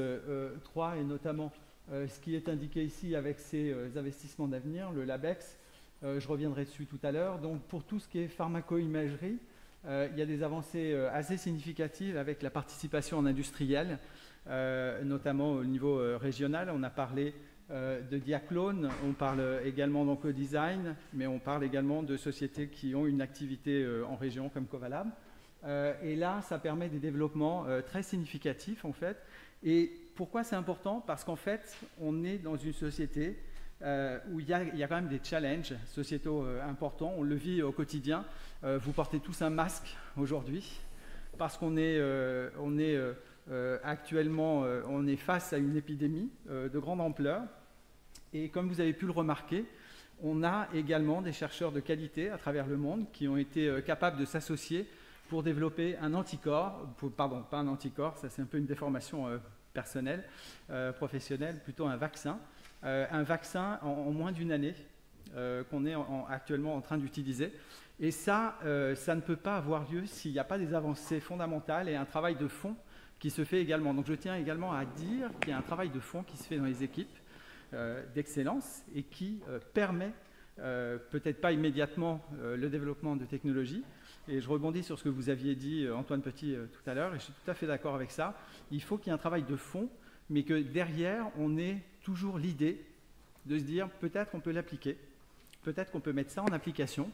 3 et notamment ce qui est indiqué ici avec ces investissements d'avenir, le LABEX, je reviendrai dessus tout à l'heure. Donc pour tout ce qui est pharmacoimagerie, il y a des avancées assez significatives avec la participation en industriel, notamment au niveau régional. On a parlé de Diaclone, on parle également d'Oncodesign, mais on parle également de sociétés qui ont une activité en région comme Covalab. Et là, ça permet des développements très significatifs, en fait. Et pourquoi c'est important? Parce qu'en fait, on est dans une société où il y a quand même des challenges sociétaux importants. On le vit au quotidien. Vous portez tous un masque aujourd'hui parce qu'on est, actuellement on est face à une épidémie de grande ampleur. Et comme vous avez pu le remarquer, on a également des chercheurs de qualité à travers le monde qui ont été capables de s'associer pour développer un anticorps, pardon, pas un anticorps, ça c'est un peu une déformation personnelle, professionnelle, plutôt un vaccin en moins d'une année qu'on est actuellement en train d'utiliser. Et ça ne peut pas avoir lieu s'il n'y a pas des avancées fondamentales et un travail de fond qui se fait également. Donc je tiens également à dire qu'il y a un travail de fond qui se fait dans les équipes d'excellence et qui permet, peut-être pas immédiatement, le développement de technologies. Et je rebondis sur ce que vous aviez dit, Antoine Petit, tout à l'heure, et je suis tout à fait d'accord avec ça. Il faut qu'il y ait un travail de fond, mais que derrière, on ait toujours l'idée de se dire peut-être on peut l'appliquer, peut-être qu'on peut mettre ça en application.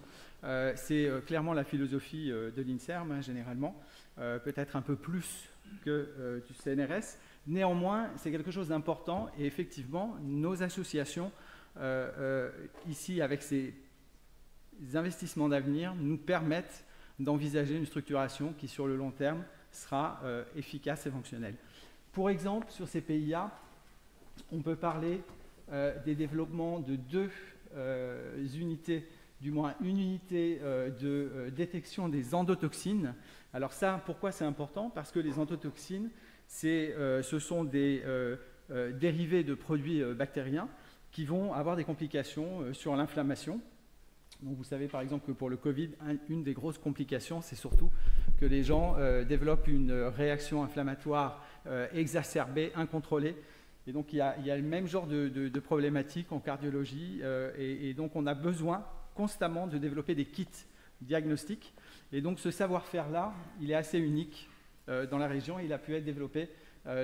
C'est clairement la philosophie de l'INSERM, hein, généralement, peut-être un peu plus que du CNRS. Néanmoins, c'est quelque chose d'important, et effectivement, nos associations, ici, avec ces investissements d'avenir, nous permettent d'envisager une structuration qui, sur le long terme, sera efficace et fonctionnelle. Pour exemple, sur ces PIA, on peut parler des développements de 2 unités, du moins une unité de détection des endotoxines. Alors ça, pourquoi c'est important? Parce que les endotoxines, ce sont des dérivés de produits bactériens qui vont avoir des complications sur l'inflammation. Donc vous savez par exemple que pour le Covid, une des grosses complications, c'est surtout que les gens développent une réaction inflammatoire exacerbée, incontrôlée. Et donc il y a le même genre de problématiques en cardiologie. Et donc on a besoin constamment de développer des kits diagnostiques. Et donc ce savoir-faire-là, il est assez unique dans la région. Il a pu être développé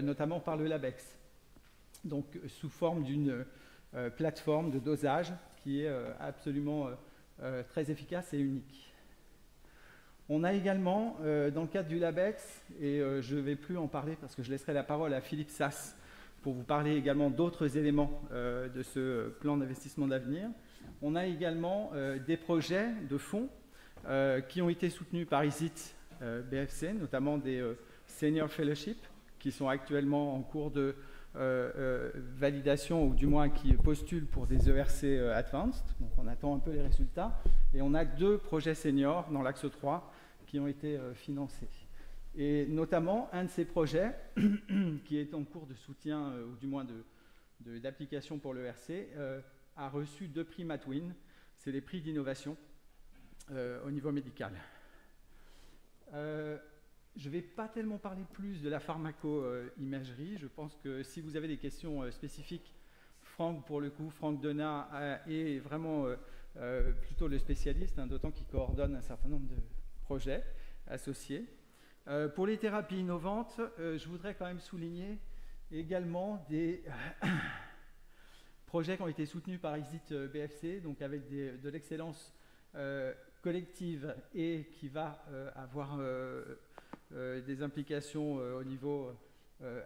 notamment par le LABEX. donc sous forme d'une plateforme de dosage qui est absolument très efficace et unique. On a également, dans le cadre du LabEx, et je ne vais plus en parler parce que je laisserai la parole à Philippe Sass pour vous parler également d'autres éléments de ce plan d'investissement d'avenir. On a également des projets de fonds qui ont été soutenus par ISIT BFC, notamment des Senior Fellowships qui sont actuellement en cours de validation, ou du moins qui postulent pour des ERC Advanced. Donc on attend un peu les résultats. Et on a 2 projets seniors dans l'axe 3 qui ont été financés. Et notamment, un de ces projets, qui est en cours de soutien, ou du moins d'application pour l'ERC, a reçu 2 prix Matwin. C'est les prix d'innovation au niveau médical. Je ne vais pas tellement parler plus de la pharmaco-imagerie. Je pense que si vous avez des questions spécifiques, Franck, pour le coup, Franck Donat est vraiment plutôt le spécialiste, hein, d'autant qu'il coordonne un certain nombre de projets associés. Pour les thérapies innovantes, je voudrais quand même souligner également des projets qui ont été soutenus par ISIT BFC, donc avec de l'excellence collective et qui va avoir des implications au niveau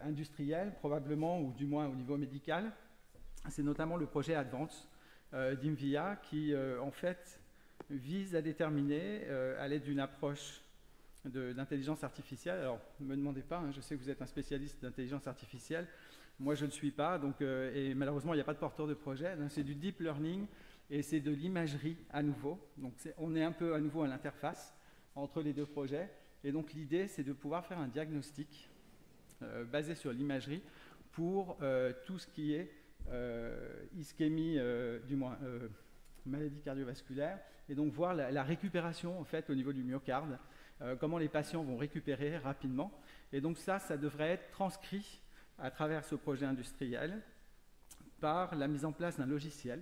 industriel, probablement, ou du moins au niveau médical. C'est notamment le projet Advance d'INVIA qui, en fait, vise à déterminer, à l'aide d'une approche d'intelligence artificielle. Alors, ne me demandez pas, hein, je sais que vous êtes un spécialiste d'intelligence artificielle. Moi, je ne le suis pas, donc, et malheureusement, il n'y a pas de porteur de projet. C'est du deep learning et c'est de l'imagerie à nouveau. Donc, on est un peu à nouveau à l'interface entre les 2 projets. Et donc, l'idée, c'est de pouvoir faire un diagnostic basé sur l'imagerie pour tout ce qui est ischémie, du moins maladie cardiovasculaire, et donc voir la récupération en fait au niveau du myocarde, comment les patients vont récupérer rapidement. Et donc ça devrait être transcrit à travers ce projet industriel par la mise en place d'un logiciel,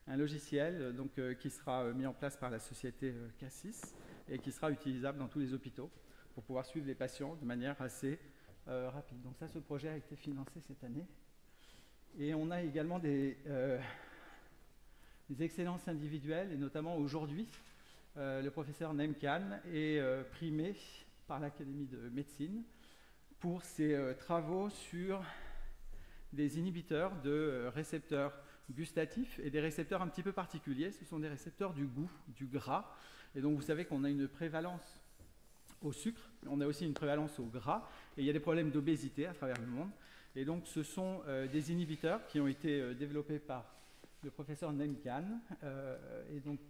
donc, qui sera mis en place par la société Cassis et qui sera utilisable dans tous les hôpitaux pour pouvoir suivre les patients de manière assez rapide. Donc ça, ce projet a été financé cette année. Et on a également des excellences individuelles, et notamment aujourd'hui, le professeur Naim Khan est primé par l'Académie de médecine pour ses travaux sur des inhibiteurs de récepteurs gustatifs et des récepteurs un petit peu particuliers. Ce sont des récepteurs du goût, du gras. Et donc vous savez qu'on a une prévalence au sucre, on a aussi une prévalence au gras, et il y a des problèmes d'obésité à travers le monde. Et donc ce sont des inhibiteurs qui ont été développés par le professeur Naim Khan, et donc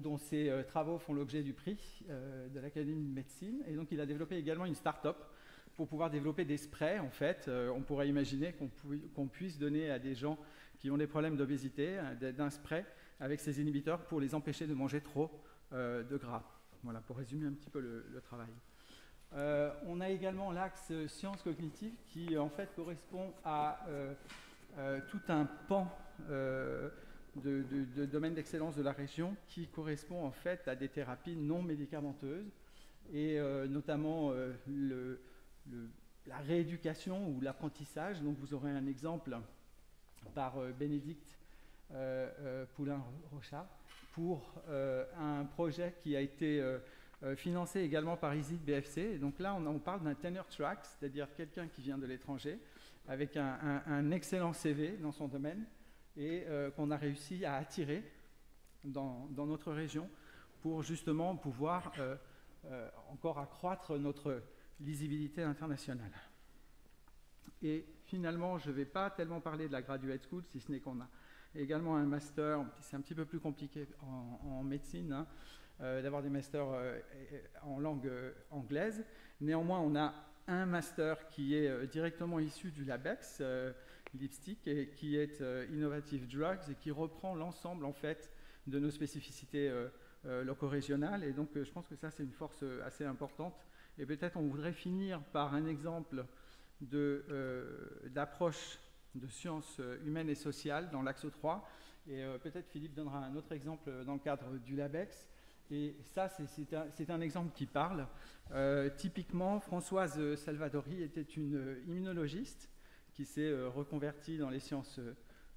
dont ses travaux font l'objet du prix de l'Académie de médecine. Et donc il a développé également une start-up pour pouvoir développer des sprays. En fait, on pourrait imaginer qu'on puisse donner à des gens qui ont des problèmes d'obésité d'un spray avec ces inhibiteurs pour les empêcher de manger trop de gras. Voilà, pour résumer un petit peu le travail. On a également l'axe sciences cognitives qui en fait correspond à tout un pan de domaine d'excellence de la région qui correspond en fait à des thérapies non médicamenteuses et notamment la rééducation ou l'apprentissage. Donc vous aurez un exemple par Bénédicte Poulain-Rochard pour un projet qui a été financé également par ISIT BFC. Et donc là, on parle d'un tenure track, c'est-à-dire quelqu'un qui vient de l'étranger avec un excellent CV dans son domaine et qu'on a réussi à attirer dans notre région pour justement pouvoir encore accroître notre lisibilité internationale. Et finalement, je ne vais pas tellement parler de la Graduate School, si ce n'est qu'on a également un master, c'est un petit peu plus compliqué en médecine, hein, d'avoir des masters en langue anglaise. Néanmoins, on a un master qui est directement issu du LabEx, Lipstick, et qui est Innovative Drugs, et qui reprend l'ensemble en fait de nos spécificités loco-régionales. Et donc, je pense que ça, c'est une force assez importante. Et peut-être on voudrait finir par un exemple d'approche de sciences humaines et sociales dans l'axe 3. Et peut-être Philippe donnera un autre exemple dans le cadre du LabEx. Et ça, c'est un exemple qui parle. Typiquement, Françoise Salvadori était une immunologiste qui s'est reconvertie dans les sciences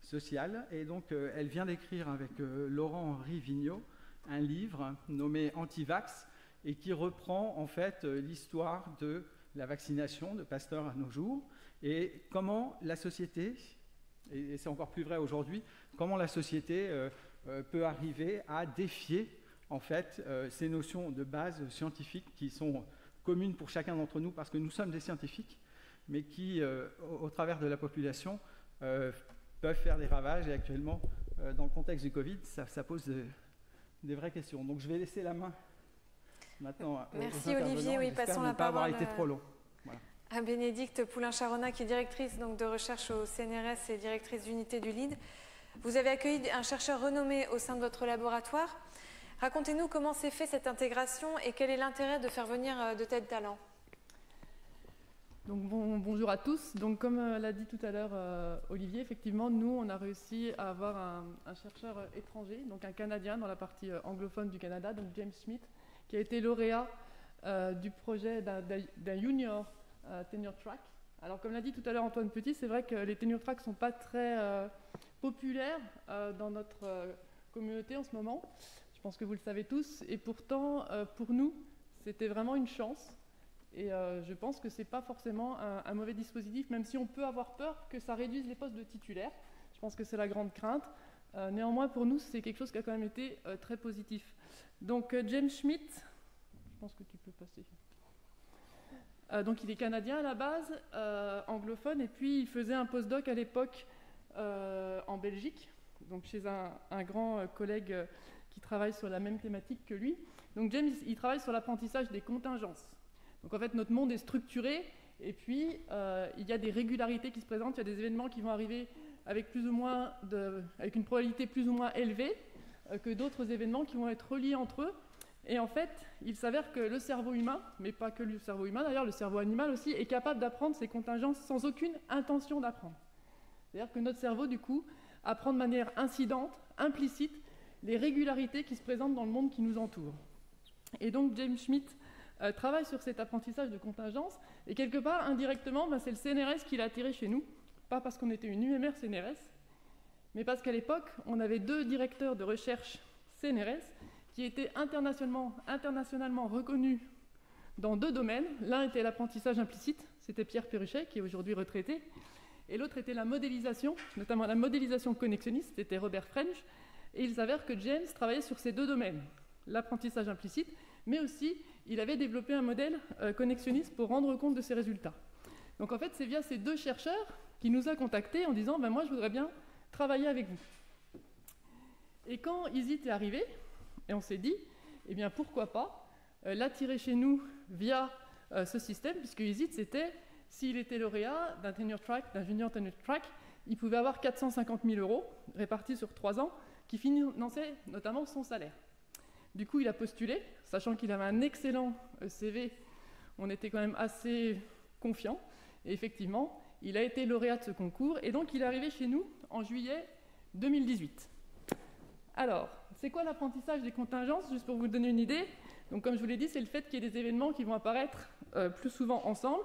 sociales. Et donc, elle vient d'écrire avec Laurent-Henri Vigneault un livre nommé Antivax et qui reprend en fait l'histoire de la vaccination de Pasteur à nos jours et comment la société, et c'est encore plus vrai aujourd'hui, comment la société peut arriver à défier en fait ces notions de base scientifiques qui sont communes pour chacun d'entre nous parce que nous sommes des scientifiques, mais qui, au travers de la population, peuvent faire des ravages. Et actuellement, dans le contexte du Covid, ça pose des vraies questions. Donc je vais laisser la main maintenant. Merci Olivier, oui, passons la pas avoir parole été trop long. Voilà. À Bénédicte Poulin-Charona, qui est directrice donc, de recherche au CNRS et directrice d'unité du LEAD. Vous avez accueilli un chercheur renommé au sein de votre laboratoire. Racontez-nous comment s'est fait cette intégration et quel est l'intérêt de faire venir de tels talents. Donc bonjour à tous. Donc comme l'a dit tout à l'heure Olivier, effectivement, nous on a réussi à avoir un chercheur étranger, donc un Canadien dans la partie anglophone du Canada, donc James Schmidt, qui a été lauréat du projet d'un junior tenure track. Alors comme l'a dit tout à l'heure Antoine Petit, c'est vrai que les tenure tracks ne sont pas très populaires dans notre communauté en ce moment. Je pense que vous le savez tous. Et pourtant, pour nous, c'était vraiment une chance. Et je pense que ce n'est pas forcément un mauvais dispositif, même si on peut avoir peur que ça réduise les postes de titulaires. Je pense que c'est la grande crainte. Néanmoins, pour nous, c'est quelque chose qui a quand même été très positif. Donc, James Schmidt, je pense que tu peux passer. Donc, il est canadien à la base, anglophone, et puis il faisait un postdoc à l'époque en Belgique, donc chez un grand collègue qui travaille sur la même thématique que lui. Donc, James, il travaille sur l'apprentissage des contingences. Donc en fait, notre monde est structuré et puis il y a des régularités qui se présentent, il y a des événements qui vont arriver avec avec une probabilité plus ou moins élevée que d'autres événements qui vont être reliés entre eux. Et en fait, il s'avère que le cerveau humain, mais pas que le cerveau humain d'ailleurs, le cerveau animal aussi, est capable d'apprendre ces contingences sans aucune intention d'apprendre. C'est-à-dire que notre cerveau, du coup, apprend de manière incidente, implicite, les régularités qui se présentent dans le monde qui nous entoure. Et donc James Schmidt travaille sur cet apprentissage de contingence, et quelque part, indirectement, c'est le CNRS qui l'a attiré chez nous, pas parce qu'on était une UMR CNRS, mais parce qu'à l'époque, on avait 2 directeurs de recherche CNRS qui étaient internationalement reconnus dans 2 domaines. L'un était l'apprentissage implicite, c'était Pierre Perruchet, qui est aujourd'hui retraité, et l'autre était la modélisation, notamment la modélisation connexionniste, c'était Robert French, et il s'avère que James travaillait sur ces 2 domaines, l'apprentissage implicite, mais aussi il avait développé un modèle connexionniste pour rendre compte de ses résultats. Donc en fait, c'est via ces 2 chercheurs qu'il nous a contactés en disant moi je voudrais bien travailler avec vous. Et quand ISIT est arrivé, et on s'est dit, eh bien pourquoi pas l'attirer chez nous via ce système, puisque ISIT c'était, s'il était lauréat d'un tenure track, d'un junior tenure track, il pouvait avoir 450 000 € répartis sur 3 ans, qui finançaient notamment son salaire. Du coup, il a postulé, sachant qu'il avait un excellent CV, on était quand même assez confiants. Et effectivement, il a été lauréat de ce concours, et donc il est arrivé chez nous en juillet 2018. Alors, c'est quoi l'apprentissage des contingences? Juste pour vous donner une idée. Donc, comme je vous l'ai dit, c'est le fait qu'il y ait des événements qui vont apparaître plus souvent ensemble.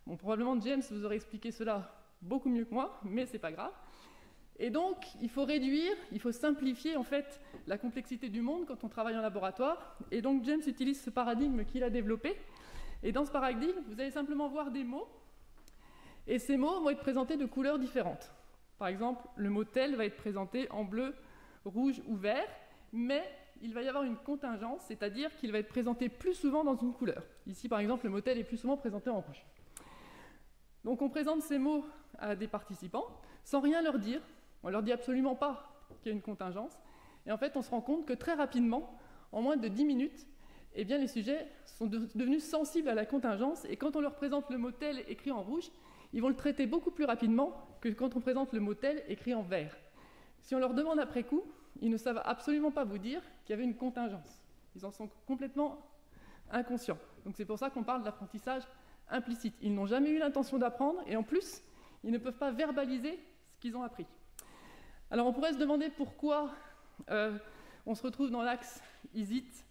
Bon, probablement James vous aurait expliqué cela beaucoup mieux que moi, mais c'est pas grave. Et donc, il faut réduire, il faut simplifier en fait la complexité du monde quand on travaille en laboratoire. Et donc, James utilise ce paradigme qu'il a développé. Et dans ce paradigme, vous allez simplement voir des mots. Et ces mots vont être présentés de couleurs différentes. Par exemple, le mot tel va être présenté en bleu, rouge ou vert, mais il va y avoir une contingence, c'est-à-dire qu'il va être présenté plus souvent dans une couleur. Ici, par exemple, le mot tel est plus souvent présenté en rouge. Donc, on présente ces mots à des participants sans rien leur dire. On ne leur dit absolument pas qu'il y a une contingence. Et en fait, on se rend compte que très rapidement, en moins de 10 minutes, eh bien, les sujets sont devenus sensibles à la contingence. Et quand on leur présente le mot tel écrit en rouge, ils vont le traiter beaucoup plus rapidement que quand on présente le mot tel écrit en vert. Si on leur demande après coup, ils ne savent absolument pas vous dire qu'il y avait une contingence. Ils en sont complètement inconscients. Donc c'est pour ça qu'on parle d'apprentissage implicite. Ils n'ont jamais eu l'intention d'apprendre et en plus, ils ne peuvent pas verbaliser ce qu'ils ont appris. Alors on pourrait se demander pourquoi on se retrouve dans l'axe ISIT,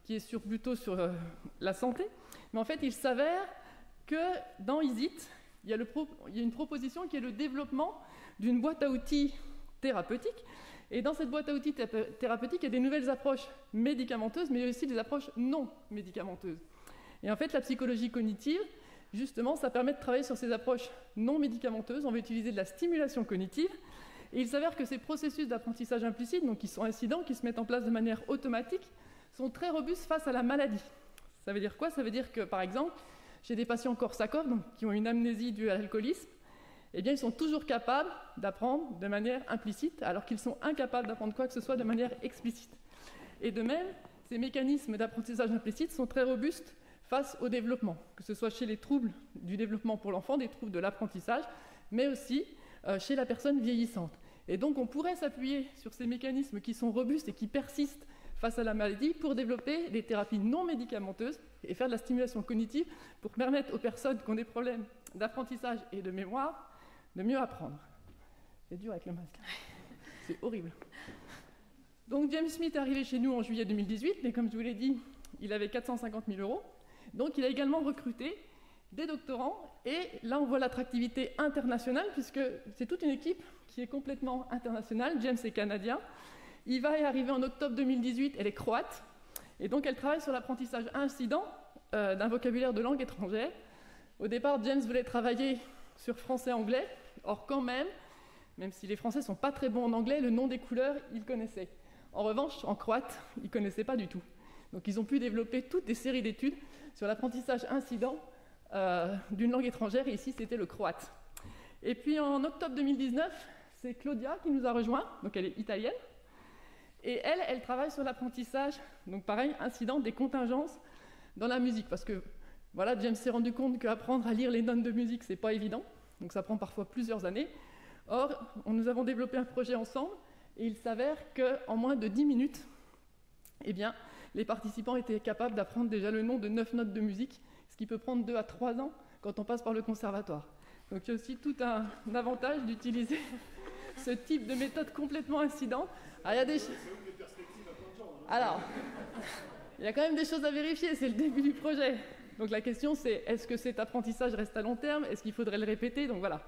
qui est plutôt sur la santé, mais en fait il s'avère que dans ISIT, il y a une proposition qui est le développement d'une boîte à outils thérapeutique. Et dans cette boîte à outils thérapeutique, il y a des nouvelles approches médicamenteuses, mais aussi des approches non médicamenteuses. Et en fait, la psychologie cognitive, justement, ça permet de travailler sur ces approches non médicamenteuses. On va utiliser de la stimulation cognitive. Et il s'avère que ces processus d'apprentissage implicite, donc qui sont incidents, qui se mettent en place de manière automatique, sont très robustes face à la maladie. Ça veut dire quoi? Ça veut dire que, par exemple, chez des patients Korsakoff, donc, qui ont une amnésie due à l'alcoolisme, eh bien, ils sont toujours capables d'apprendre de manière implicite, alors qu'ils sont incapables d'apprendre quoi que ce soit de manière explicite. Et de même, ces mécanismes d'apprentissage implicite sont très robustes face au développement, que ce soit chez les troubles du développement pour l'enfant, des troubles de l'apprentissage, mais aussi chez la personne vieillissante. Et donc, on pourrait s'appuyer sur ces mécanismes qui sont robustes et qui persistent face à la maladie pour développer des thérapies non médicamenteuses et faire de la stimulation cognitive pour permettre aux personnes qui ont des problèmes d'apprentissage et de mémoire de mieux apprendre. C'est dur avec le masque. C'est horrible. Donc James Smith est arrivé chez nous en juillet 2018, mais comme je vous l'ai dit, il avait 450 000 €. Donc il a également recruté des doctorants, et là on voit l'attractivité internationale, puisque c'est toute une équipe qui est complètement internationale. James est canadien. Il va y arriver en octobre 2018, elle est croate, et donc elle travaille sur l'apprentissage incident d'un vocabulaire de langue étrangère. Au départ, James voulait travailler sur français-anglais, or quand même si les Français ne sont pas très bons en anglais, le nom des couleurs, ils connaissaient. En revanche, en croate, ils ne connaissaient pas du tout. Donc ils ont pu développer toute des séries d'études sur l'apprentissage incident d'une langue étrangère, et ici c'était le croate. Et puis en octobre 2019, c'est Claudia qui nous a rejoints, donc elle est italienne, et elle travaille sur l'apprentissage, donc pareil, incident des contingences dans la musique, parce que voilà, James s'est rendu compte qu'apprendre à lire les notes de musique, c'est pas évident, donc ça prend parfois plusieurs années. Or, nous avons développé un projet ensemble, et il s'avère qu'en moins de 10 minutes, eh bien, les participants étaient capables d'apprendre déjà le nom de 9 notes de musique, ce qui peut prendre 2 à 3 ans quand on passe par le conservatoire. Donc il y a aussi tout un avantage d'utiliser ce type de méthode complètement incidente. Alors, il y a quand même des choses à vérifier, c'est le début du projet. Donc la question c'est, est-ce que cet apprentissage reste à long terme? Est-ce qu'il faudrait le répéter? Donc voilà.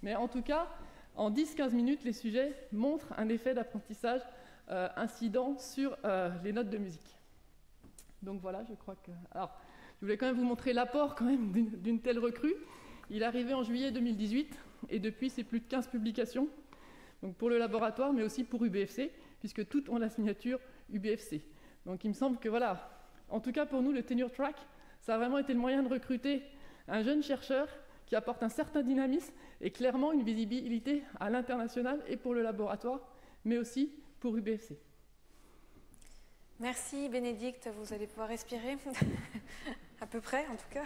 Mais en tout cas, en 10-15 minutes, les sujets montrent un effet d'apprentissage incident sur les notes de musique. Donc voilà, je crois que... Alors, je voulais quand même vous montrer l'apport quand même d'une telle recrue. Il est arrivé en juillet 2018, et depuis, c'est plus de 15 publications, donc pour le laboratoire, mais aussi pour UBFC, puisque toutes ont la signature UBFC. Donc il me semble que voilà, en tout cas pour nous, le Tenure Track, ça a vraiment été le moyen de recruter un jeune chercheur qui apporte un certain dynamisme et clairement une visibilité à l'international et pour le laboratoire, mais aussi pour UBFC. Merci Bénédicte, vous allez pouvoir respirer, à peu près en tout cas.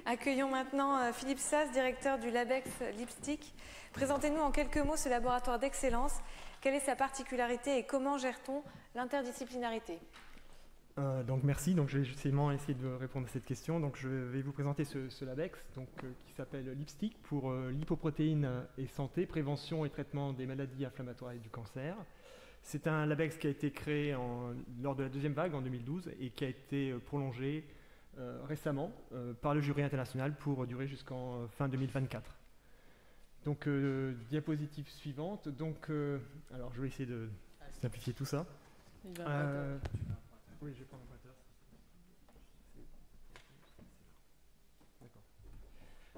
Accueillons maintenant Philippe Sass, directeur du LabEx Lipstick. Présentez-nous en quelques mots ce laboratoire d'excellence. Quelle est sa particularité et comment gère-t-on l'interdisciplinarité? Donc merci, donc je vais justement essayer de répondre à cette question. Donc je vais vous présenter ce LabEx qui s'appelle Lipstick pour lipoprotéines et santé, prévention et traitement des maladies inflammatoires et du cancer. C'est un LabEx qui a été créé lors de la deuxième vague en 2012 et qui a été prolongé récemment par le jury international pour durer jusqu'en fin 2024. Donc diapositive suivante. Donc alors je vais essayer de simplifier tout ça. Oui, je vais prendre un pointeur. D'accord.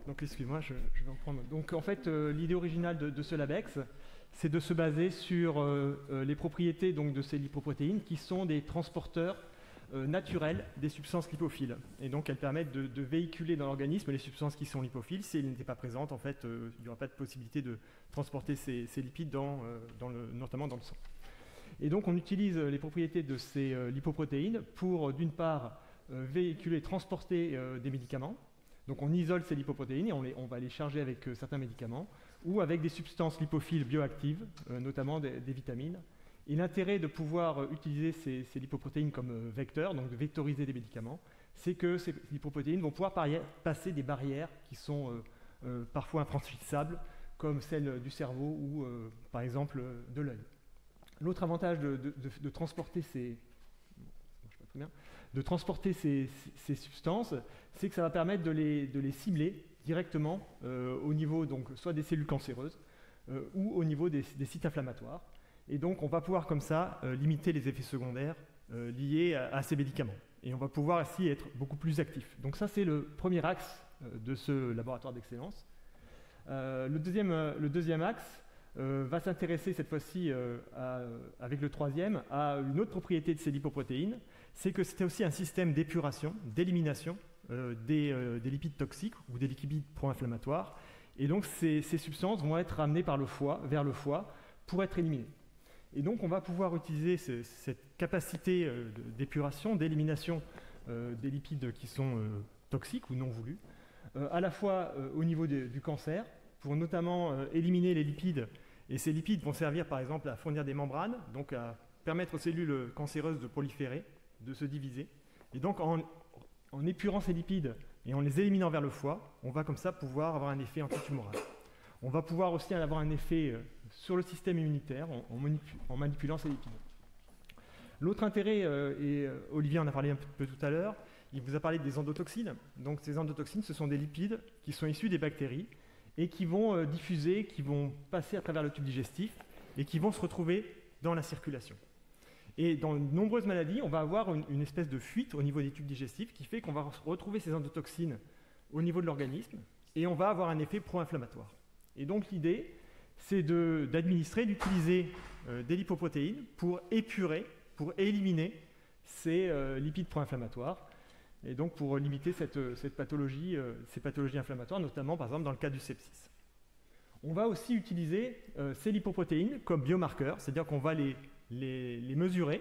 Donc excuse-moi, je vais en prendre. Donc en fait, l'idée originale de ce LabEx, c'est de se baser sur les propriétés donc, de ces lipoprotéines qui sont des transporteurs naturels des substances lipophiles. Et donc elles permettent de véhiculer dans l'organisme les substances qui sont lipophiles. Si elles n'étaient pas présentes, en fait, il n'y aura pas de possibilité de transporter ces lipides notamment dans le sang. Et donc on utilise les propriétés de ces lipoprotéines pour d'une part véhiculer, transporter des médicaments. Donc on isole ces lipoprotéines et on va les charger avec certains médicaments ou avec des substances lipophiles bioactives, notamment des vitamines. Et l'intérêt de pouvoir utiliser ces lipoprotéines comme vecteurs, donc de vectoriser des médicaments, c'est que ces lipoprotéines vont pouvoir passer des barrières qui sont parfois infranchissables, comme celle du cerveau ou par exemple de l'œil. L'autre avantage de transporter ces substances, c'est que ça va permettre de les cibler directement au niveau donc, soit des cellules cancéreuses ou au niveau des sites inflammatoires. Et donc on va pouvoir comme ça limiter les effets secondaires liés à ces médicaments. Et on va pouvoir ainsi être beaucoup plus actif. Donc ça c'est le premier axe de ce laboratoire d'excellence. Le deuxième axe va s'intéresser cette fois-ci, avec le troisième, à une autre propriété de ces lipoprotéines, c'est que c'était aussi un système d'épuration, d'élimination des lipides toxiques ou des lipides pro-inflammatoires. Et donc ces substances vont être ramenées par le foie, vers le foie, pour être éliminées. Et donc on va pouvoir utiliser cette capacité d'épuration, d'élimination des lipides qui sont toxiques ou non voulus, à la fois au niveau du cancer, pour notamment éliminer les lipides. Et ces lipides vont servir par exemple à fournir des membranes, donc à permettre aux cellules cancéreuses de proliférer, de se diviser. Et donc en épurant ces lipides et en les éliminant vers le foie, on va comme ça pouvoir avoir un effet antitumoral. On va pouvoir aussi avoir un effet sur le système immunitaire en manipulant ces lipides. L'autre intérêt, et Olivier en a parlé un peu tout à l'heure, il vous a parlé des endotoxines. Donc ces endotoxines, ce sont des lipides qui sont issus des bactéries et qui vont diffuser, qui vont passer à travers le tube digestif et qui vont se retrouver dans la circulation. Et dans de nombreuses maladies, on va avoir une espèce de fuite au niveau des tubes digestifs qui fait qu'on va retrouver ces endotoxines au niveau de l'organisme et on va avoir un effet pro-inflammatoire. Et donc l'idée, c'est d'administrer, d'utiliser des lipoprotéines pour épurer, pour éliminer ces lipides pro-inflammatoires et donc pour limiter ces pathologies inflammatoires, notamment par exemple dans le cas du sepsis. On va aussi utiliser ces lipoprotéines comme biomarqueurs, c'est-à-dire qu'on va les mesurer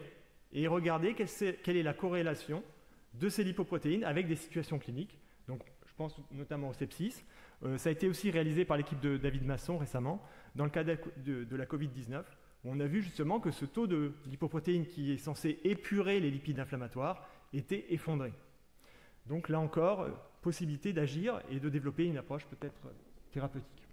et regarder quelle est la corrélation de ces lipoprotéines avec des situations cliniques. Donc, je pense notamment au sepsis. Ça a été aussi réalisé par l'équipe de David Masson récemment, dans le cas de la Covid-19, où on a vu justement que ce taux de lipoprotéines qui est censé épurer les lipides inflammatoires était effondré. Donc là encore, possibilité d'agir et de développer une approche peut-être thérapeutique.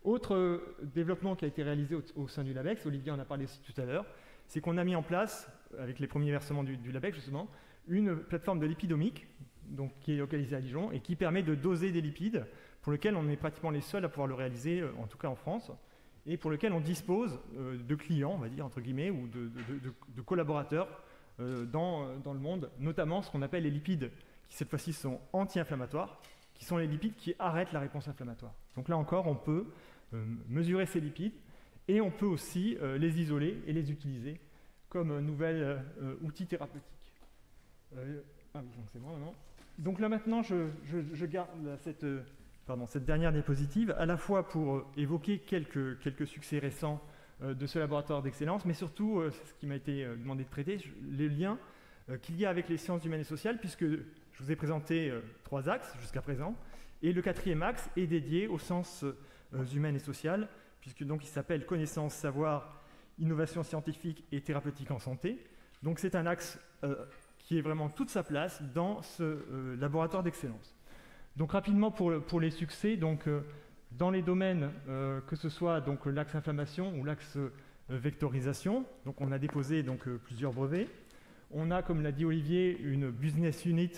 Autre développement qui a été réalisé au sein du LabEx, Olivier en a parlé aussi tout à l'heure, c'est qu'on a mis en place, avec les premiers versements du LabEx justement, une plateforme de lipidomique donc, qui est localisée à Dijon et qui permet de doser des lipides pour lequel on est pratiquement les seuls à pouvoir le réaliser, en tout cas en France, et pour lequel on dispose de clients, on va dire entre guillemets, ou de collaborateurs dans le monde, notamment ce qu'on appelle les lipides qui cette fois-ci sont anti-inflammatoires, qui sont les lipides qui arrêtent la réponse inflammatoire. Donc là encore, on peut mesurer ces lipides et on peut aussi les isoler et les utiliser comme nouvel outil thérapeutique. Ah oui, donc c'est bon maintenant. Donc là maintenant, je garde cette dernière diapositive, à la fois pour évoquer quelques succès récents de ce laboratoire d'excellence, mais surtout, ce qui m'a été demandé de traiter, les liens qu'il y a avec les sciences humaines et sociales, puisque je vous ai présenté 3 axes jusqu'à présent, et le 4e axe est dédié aux sciences humaines et sociales, puisque donc il s'appelle connaissance, savoir, innovation scientifique et thérapeutique en santé. Donc c'est un axe qui est vraiment toute sa place dans ce laboratoire d'excellence. Donc rapidement pour les succès, donc dans les domaines que ce soit donc l'axe inflammation ou l'axe vectorisation, donc on a déposé donc plusieurs brevets. On a, comme l'a dit Olivier, une business unit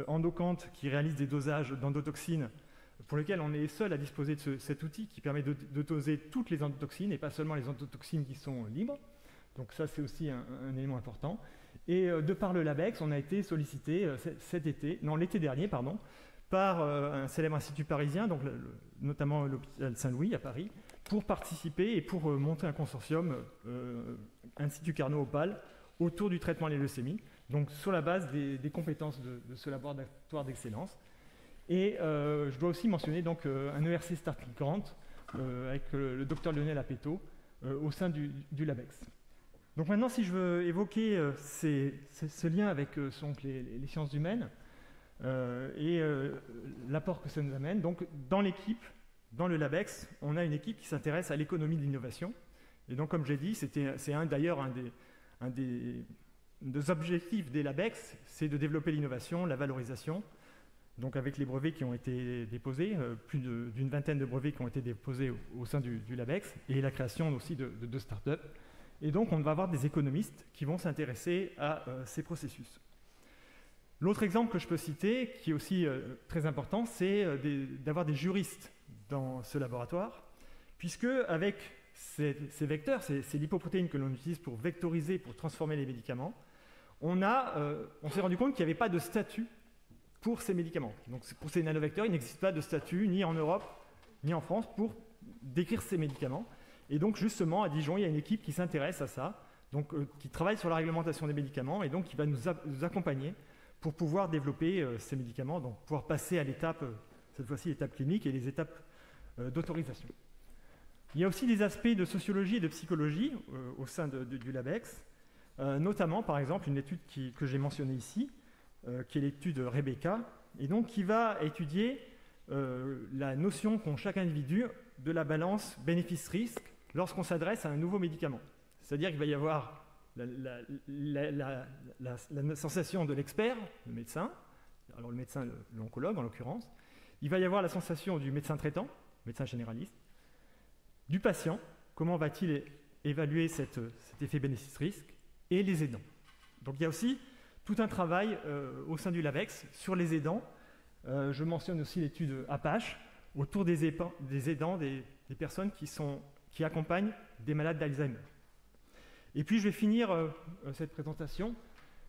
Endocant qui réalise des dosages d'endotoxines pour lesquels on est seul à disposer de cet outil qui permet de doser toutes les endotoxines et pas seulement les endotoxines qui sont libres. Donc ça, c'est aussi un élément important. Et de par le LabEx, on a été sollicité l'été dernier, par un célèbre institut parisien, donc notamment l'hôpital Saint-Louis à Paris, pour participer et pour monter un consortium, Institut Carnot-Opale, autour du traitement des leucémies, donc sur la base des compétences de ce laboratoire d'excellence. Et je dois aussi mentionner donc, un ERC Starting Grant avec le docteur Lionel Apetto au sein du LabEx. Donc maintenant, si je veux évoquer ce lien avec les sciences humaines et l'apport que ça nous amène, donc dans l'équipe, dans le LabEx, on a une équipe qui s'intéresse à l'économie de l'innovation. Et donc, comme j'ai dit, c'est d'ailleurs un des objectifs des LabEx, c'est de développer l'innovation, la valorisation. Donc avec les brevets qui ont été déposés, plus d'une vingtaine de brevets qui ont été déposés au sein du LabEx, et la création aussi de startups. Et donc on va avoir des économistes qui vont s'intéresser à ces processus. L'autre exemple que je peux citer, qui est aussi très important, c'est d'avoir des juristes dans ce laboratoire, puisque avec ces vecteurs, ces lipoprotéines que l'on utilise pour vectoriser, pour transformer les médicaments, on s'est rendu compte qu'il n'y avait pas de statut pour ces médicaments. Donc pour ces nanovecteurs, il n'existe pas de statut, ni en Europe, ni en France, pour décrire ces médicaments. Et donc justement, à Dijon, il y a une équipe qui s'intéresse à ça, donc, qui travaille sur la réglementation des médicaments, et donc qui va nous accompagner pour pouvoir développer ces médicaments, donc pouvoir passer à l'étape, cette fois-ci l'étape clinique et les étapes d'autorisation. Il y a aussi des aspects de sociologie et de psychologie au sein du LabEx, notamment par exemple une étude que j'ai mentionnée ici, qui est l'étude Rebecca, et donc qui va étudier la notion qu'ont chaque individu de la balance bénéfice-risque lorsqu'on s'adresse à un nouveau médicament. C'est-à-dire qu'il va y avoir la sensation de l'expert, le médecin, alors le médecin, l'oncologue en l'occurrence, il va y avoir la sensation du médecin traitant, médecin généraliste, du patient, comment va-t-il évaluer cet effet bénéfice-risque, et les aidants. Donc il y a aussi tout un travail au sein du LabEx sur les aidants. Je mentionne aussi l'étude Apache autour des aidants, des personnes qui accompagnent des malades d'Alzheimer. Et puis je vais finir cette présentation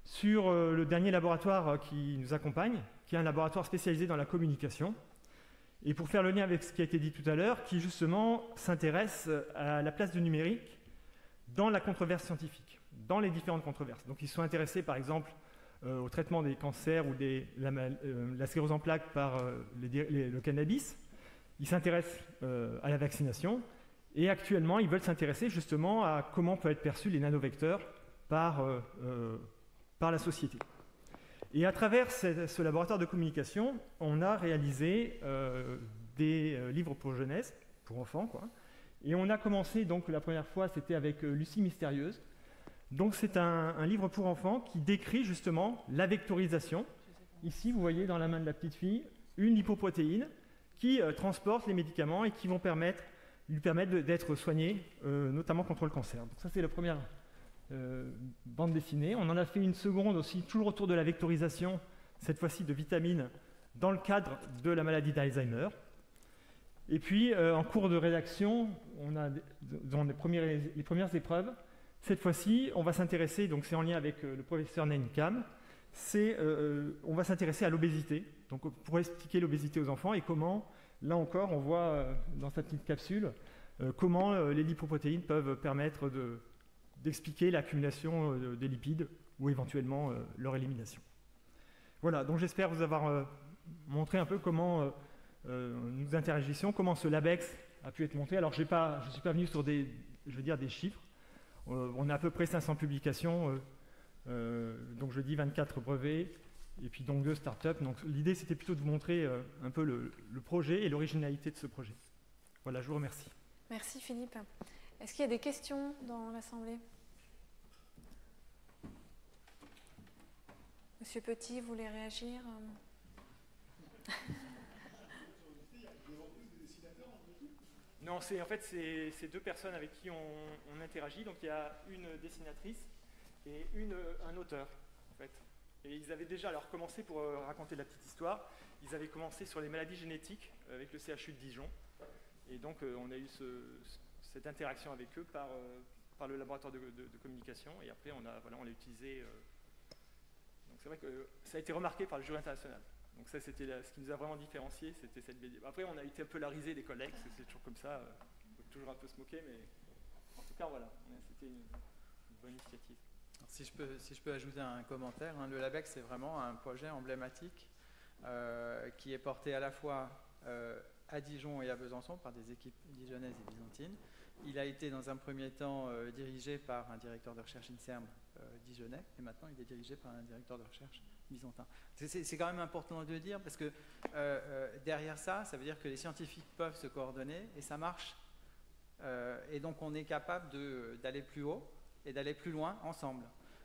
sur le dernier laboratoire qui nous accompagne, qui est un laboratoire spécialisé dans la communication. Et pour faire le lien avec ce qui a été dit tout à l'heure, qui justement s'intéresse à la place du numérique dans la controverse scientifique, dans les différentes controverses. Donc ils sont intéressés par exemple au traitement des cancers ou la sclérose en plaques par le cannabis. Ils s'intéressent à la vaccination. Et actuellement, ils veulent s'intéresser justement à comment peuvent être perçus les nanovecteurs par la société. Et à travers ce laboratoire de communication, on a réalisé des livres pour jeunesse, pour enfants, quoi. Et on a commencé, donc la première fois, c'était avec Lucie Mystérieuse. Donc c'est un livre pour enfants qui décrit justement la vectorisation. Ici, vous voyez dans la main de la petite fille, une lipoprotéine qui transporte les médicaments et qui vont lui permettre d'être soigné, notamment contre le cancer. Donc ça, c'est la première bande dessinée. On en a fait une seconde aussi, toujours autour de la vectorisation, cette fois-ci de vitamines, dans le cadre de la maladie d'Alzheimer. Et puis, en cours de rédaction, on a dans les premières épreuves. Cette fois-ci, on va s'intéresser, donc c'est en lien avec le professeur Nenkam, on va s'intéresser à l'obésité, donc pour expliquer l'obésité aux enfants et comment, là encore, on voit dans sa petite capsule, comment les lipoprotéines peuvent permettre d'expliquer l'accumulation des lipides ou éventuellement leur élimination. Voilà, donc j'espère vous avoir montré un peu comment nous interagissions, comment ce LabEx a pu être monté. Alors je ne suis pas venu sur des chiffres. On a à peu près 500 publications, donc je dis 24 brevets, et puis donc 2 startups. Donc l'idée, c'était plutôt de vous montrer un peu le projet et l'originalité de ce projet. Voilà, je vous remercie. Merci Philippe. Est-ce qu'il y a des questions dans l'Assemblée? Monsieur Petit, vous voulez réagir? Non, en fait, c'est 2 personnes avec qui on interagit. Donc il y a une dessinatrice et un auteur, en fait. Et ils avaient déjà commencé, pour raconter la petite histoire, ils avaient commencé sur les maladies génétiques avec le CHU de Dijon. Et donc on a eu cette interaction avec eux par le laboratoire de communication. Et après on l'a utilisé. Donc c'est vrai que ça a été remarqué par le jury international. Donc ça, c'était ce qui nous a vraiment différencié, c'était cette BD. Après, on a été un peu la risée des collègues, parce que c'est toujours comme ça, il faut toujours un peu se moquer, mais en tout cas, voilà, c'était une bonne initiative. Alors, si je peux ajouter un commentaire, le LabEx, c'est vraiment un projet emblématique qui est porté à la fois à Dijon et à Besançon par des équipes dijonnaises et byzantines. Il a été dans un premier temps dirigé par un directeur de recherche INSERM dijonnais, et maintenant il est dirigé par un directeur de recherche byzantin. C'est quand même important de le dire, parce que derrière ça veut dire que les scientifiques peuvent se coordonner, et ça marche. Et donc on est capable d'aller plus haut et d'aller plus loin ensemble.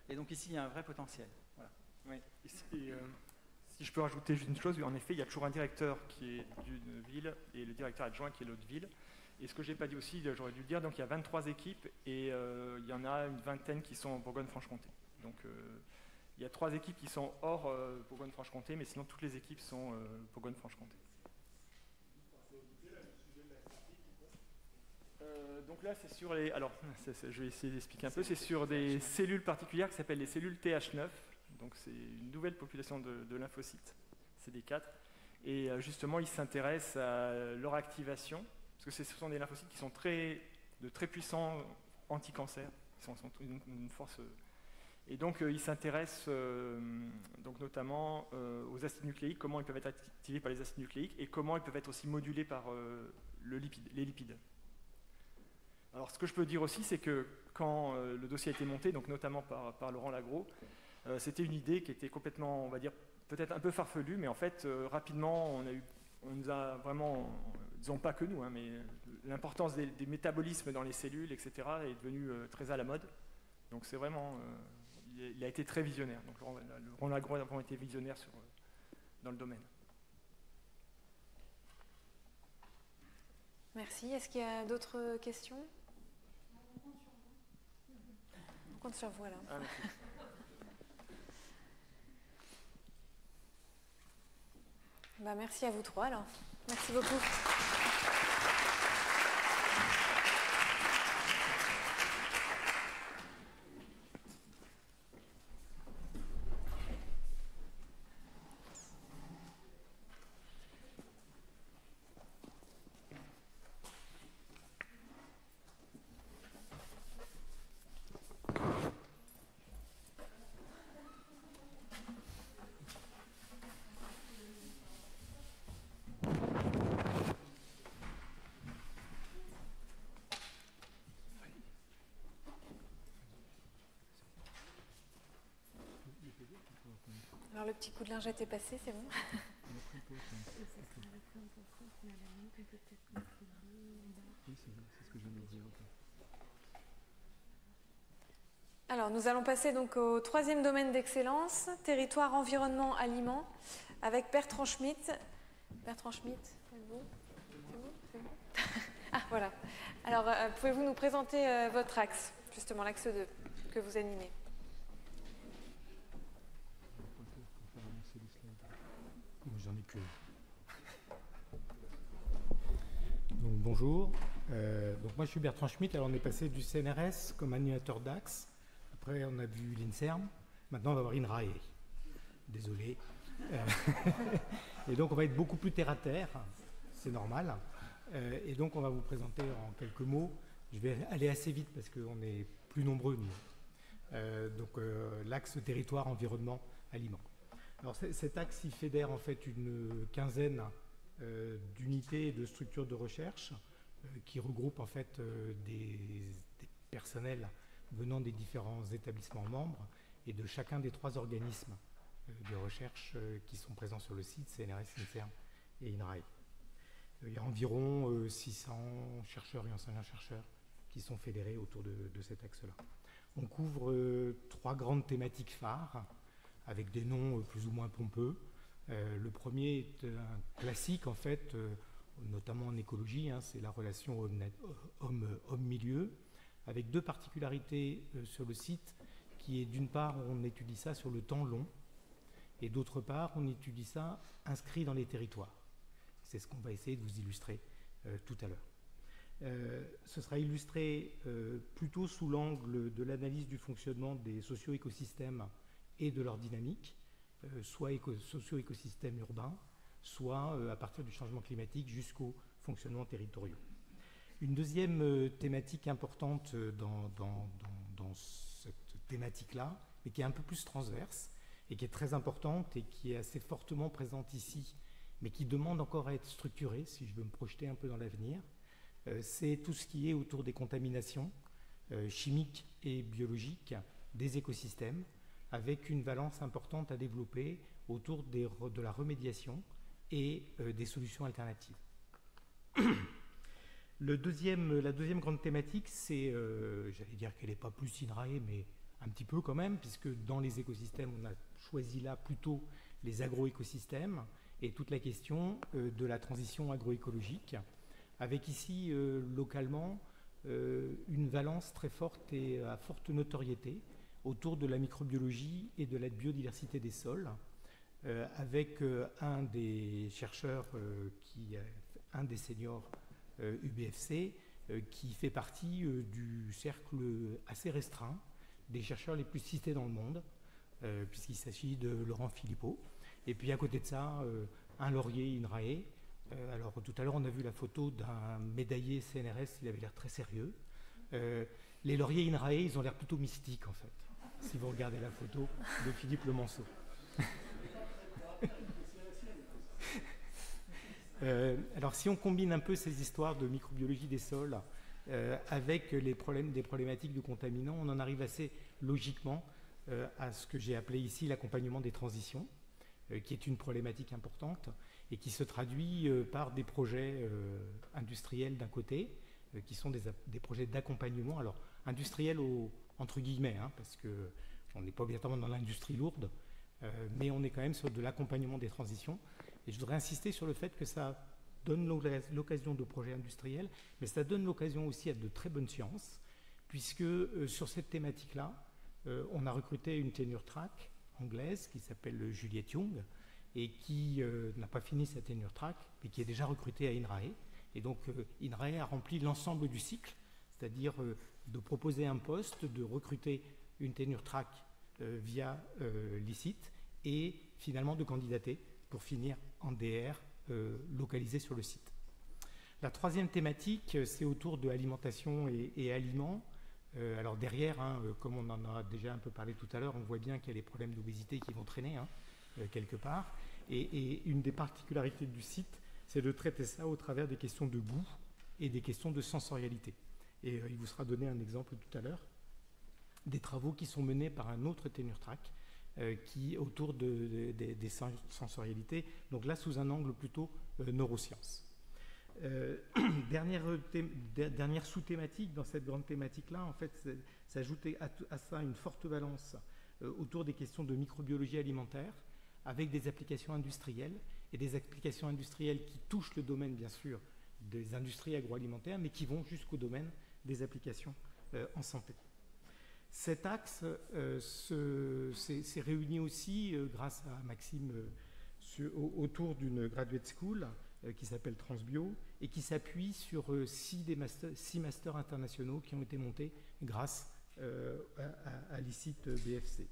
Et donc ici, il y a un vrai potentiel. Voilà. Oui. Si je peux rajouter juste une chose, en effet, il y a toujours un directeur qui est d'une ville et le directeur adjoint qui est de l'autre ville. Et ce que je n'ai pas dit aussi, j'aurais dû le dire, donc il y a 23 équipes et il y en a une vingtaine qui sont en Bourgogne-Franche-Comté. Donc Il y a 3 équipes qui sont hors Bourgogne-Franche-Comté, mais sinon toutes les équipes sont Bourgogne-Franche-Comté. Donc là, c'est sur les... Alors, je vais essayer d'expliquer un peu. C'est sur des cellules particulières qui s'appellent les cellules TH9. Donc c'est une nouvelle population de lymphocytes, CD4. Et justement, ils s'intéressent à leur activation, parce que ce sont des lymphocytes qui sont de très puissants anti-cancer. Ils sont une force... Et donc, ils s'intéressent donc notamment aux acides nucléiques, comment ils peuvent être activés par les acides nucléiques, et comment ils peuvent être aussi modulés par les lipides. Alors, ce que je peux dire aussi, c'est que quand le dossier a été monté, donc notamment par Laurent Lagros, c'était une idée qui était complètement, on va dire, peut-être un peu farfelue, mais en fait, rapidement, on nous a vraiment, disons pas que nous, hein, mais l'importance des métabolismes dans les cellules, etc., est devenue très à la mode. Donc, c'est vraiment, il a été très visionnaire. Donc, Laurent Lagros a vraiment été visionnaire dans le domaine. Merci. Est-ce qu'il y a d'autres questions? On compte sur vous alors. Ah, merci. Merci à vous 3 alors. Merci beaucoup. Alors le petit coup de lingette est passé, c'est bon. Alors nous allons passer donc au 3e domaine d'excellence, territoire, environnement, aliments, avec Bertrand Schmitt. Bertrand Schmitt, c'est vous? C'est vous? Ah voilà. Alors pouvez-vous nous présenter votre axe, justement l'axe 2 que vous animez? J'en ai que. Donc bonjour. Donc moi je suis Bertrand Schmitt. Alors on est passé du CNRS comme animateur d'Axe. Après on a vu l'INSERM. Maintenant on va voir INRAE. Désolé. Et donc on va être beaucoup plus terre à terre. C'est normal. Et donc on va vous présenter en quelques mots. Je vais aller assez vite parce qu'on est plus nombreux nous. Donc l'axe territoire, environnement, aliments. Alors cet axe, il fédère en fait une quinzaine d'unités et de structures de recherche qui regroupent en fait des personnels venant des différents établissements membres et de chacun des 3 organismes de recherche qui sont présents sur le site, CNRS, INSERM et INRAE. Il y a environ 600 chercheurs et enseignants-chercheurs qui sont fédérés autour de cet axe-là. On couvre 3 grandes thématiques phares, avec des noms plus ou moins pompeux. Le premier est un classique, en fait, notamment en écologie, hein, c'est la relation homme-milieu, avec 2 particularités sur le site, qui est d'une part, on étudie ça sur le temps long, et d'autre part, on étudie ça inscrit dans les territoires. C'est ce qu'on va essayer de vous illustrer tout à l'heure. Ce sera illustré plutôt sous l'angle de l'analyse du fonctionnement des socio-écosystèmes et de leur dynamique, soit socio-écosystèmes urbains, soit à partir du changement climatique jusqu'aux fonctionnements territoriaux. Une deuxième thématique importante dans cette thématique-là, mais qui est un peu plus transverse, et qui est très importante et qui est assez fortement présente ici, mais qui demande encore à être structurée, si je veux me projeter un peu dans l'avenir, c'est tout ce qui est autour des contaminations chimiques et biologiques des écosystèmes, avec une valence importante à développer autour de la remédiation et des solutions alternatives. La deuxième grande thématique, c'est, j'allais dire qu'elle n'est pas plus INRAE, mais un petit peu quand même, puisque dans les écosystèmes, on a choisi là plutôt les agroécosystèmes et toute la question de la transition agroécologique, avec ici, localement, une valence très forte et à forte notoriété autour de la microbiologie et de la biodiversité des sols, avec un des chercheurs, un des seniors UBFC, qui fait partie du cercle assez restreint des chercheurs les plus cités dans le monde, puisqu'il s'agit de Laurent Philippot. Et puis à côté de ça, un laurier INRAE. Alors tout à l'heure, on a vu la photo d'un médaillé CNRS, il avait l'air très sérieux. Les lauriers INRAE, ils ont l'air plutôt mystiques en fait, si vous regardez la photo de Philippe Lemonceau. Alors si on combine un peu ces histoires de microbiologie des sols avec des problématiques de contaminants, on en arrive assez logiquement à ce que j'ai appelé ici l'accompagnement des transitions, qui est une problématique importante et qui se traduit par des projets industriels d'un côté, qui sont des projets d'accompagnement, alors industriels entre guillemets, hein, parce qu'on n'est pas obligatoirement dans l'industrie lourde, mais on est quand même sur de l'accompagnement des transitions. Et je voudrais insister sur le fait que ça donne l'occasion de projets industriels, mais ça donne l'occasion aussi à de très bonnes sciences, puisque sur cette thématique-là, on a recruté une tenure track anglaise qui s'appelle Juliette Young, et qui n'a pas fini sa tenure track, mais qui est déjà recrutée à INRAE. Et donc INRAE a rempli l'ensemble du cycle, c'est-à-dire de proposer un poste, de recruter une tenure track via l'ICIT, et finalement de candidater pour finir en DR localisé sur le site. La troisième thématique, c'est autour de alimentation et aliments. Alors derrière, hein, comme on en a déjà un peu parlé tout à l'heure, on voit bien qu'il y a les problèmes d'obésité qui vont traîner quelque part. Et une des particularités du site, c'est de traiter ça au travers des questions de goût et des questions de sensorialité. Et il vous sera donné un exemple tout à l'heure, des travaux qui sont menés par un autre tenure track qui autour des sensorialités, donc là sous un angle plutôt neurosciences. Dernière sous-thématique dans cette grande thématique-là, en fait, s'ajouter à ça une forte valence autour des questions de microbiologie alimentaire, avec des applications industrielles, et des applications industrielles qui touchent le domaine, bien sûr, des industries agroalimentaires, mais qui vont jusqu'au domaine des applications en santé. Cet axe s'est réuni aussi, grâce à Maxime, autour d'une graduate school qui s'appelle Transbio, et qui s'appuie sur 6 masters internationaux qui ont été montés grâce à l'ICIT BFC.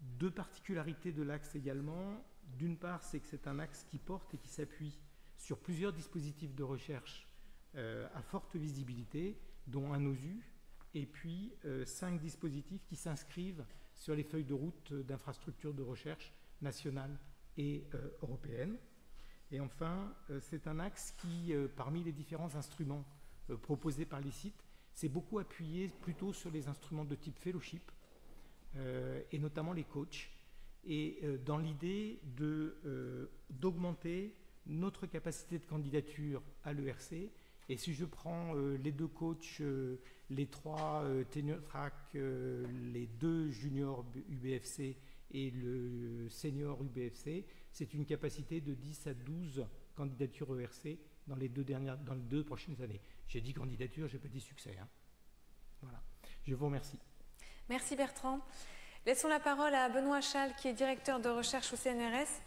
Deux particularités de l'axe également. D'une part, c'est que c'est un axe qui porte et qui s'appuie sur plusieurs dispositifs de recherche à forte visibilité, dont un OSU, et puis 5 dispositifs qui s'inscrivent sur les feuilles de route d'infrastructures de recherche nationales et européennes. Et enfin, c'est un axe qui, parmi les différents instruments proposés par l'ICIT, s'est beaucoup appuyé plutôt sur les instruments de type fellowship, et notamment les coachs, et dans l'idée d'augmenter notre capacité de candidature à l'ERC. Et si je prends les 2 coachs, les 3 tenure track, les 2 juniors UBFC et le senior UBFC, c'est une capacité de 10 à 12 candidatures ERC dans les 2 prochaines années. J'ai dit candidature, je n'ai pas dit succès. Hein. Voilà. Je vous remercie. Merci Bertrand. Laissons la parole à Benoît Chal, qui est directeur de recherche au CNRS.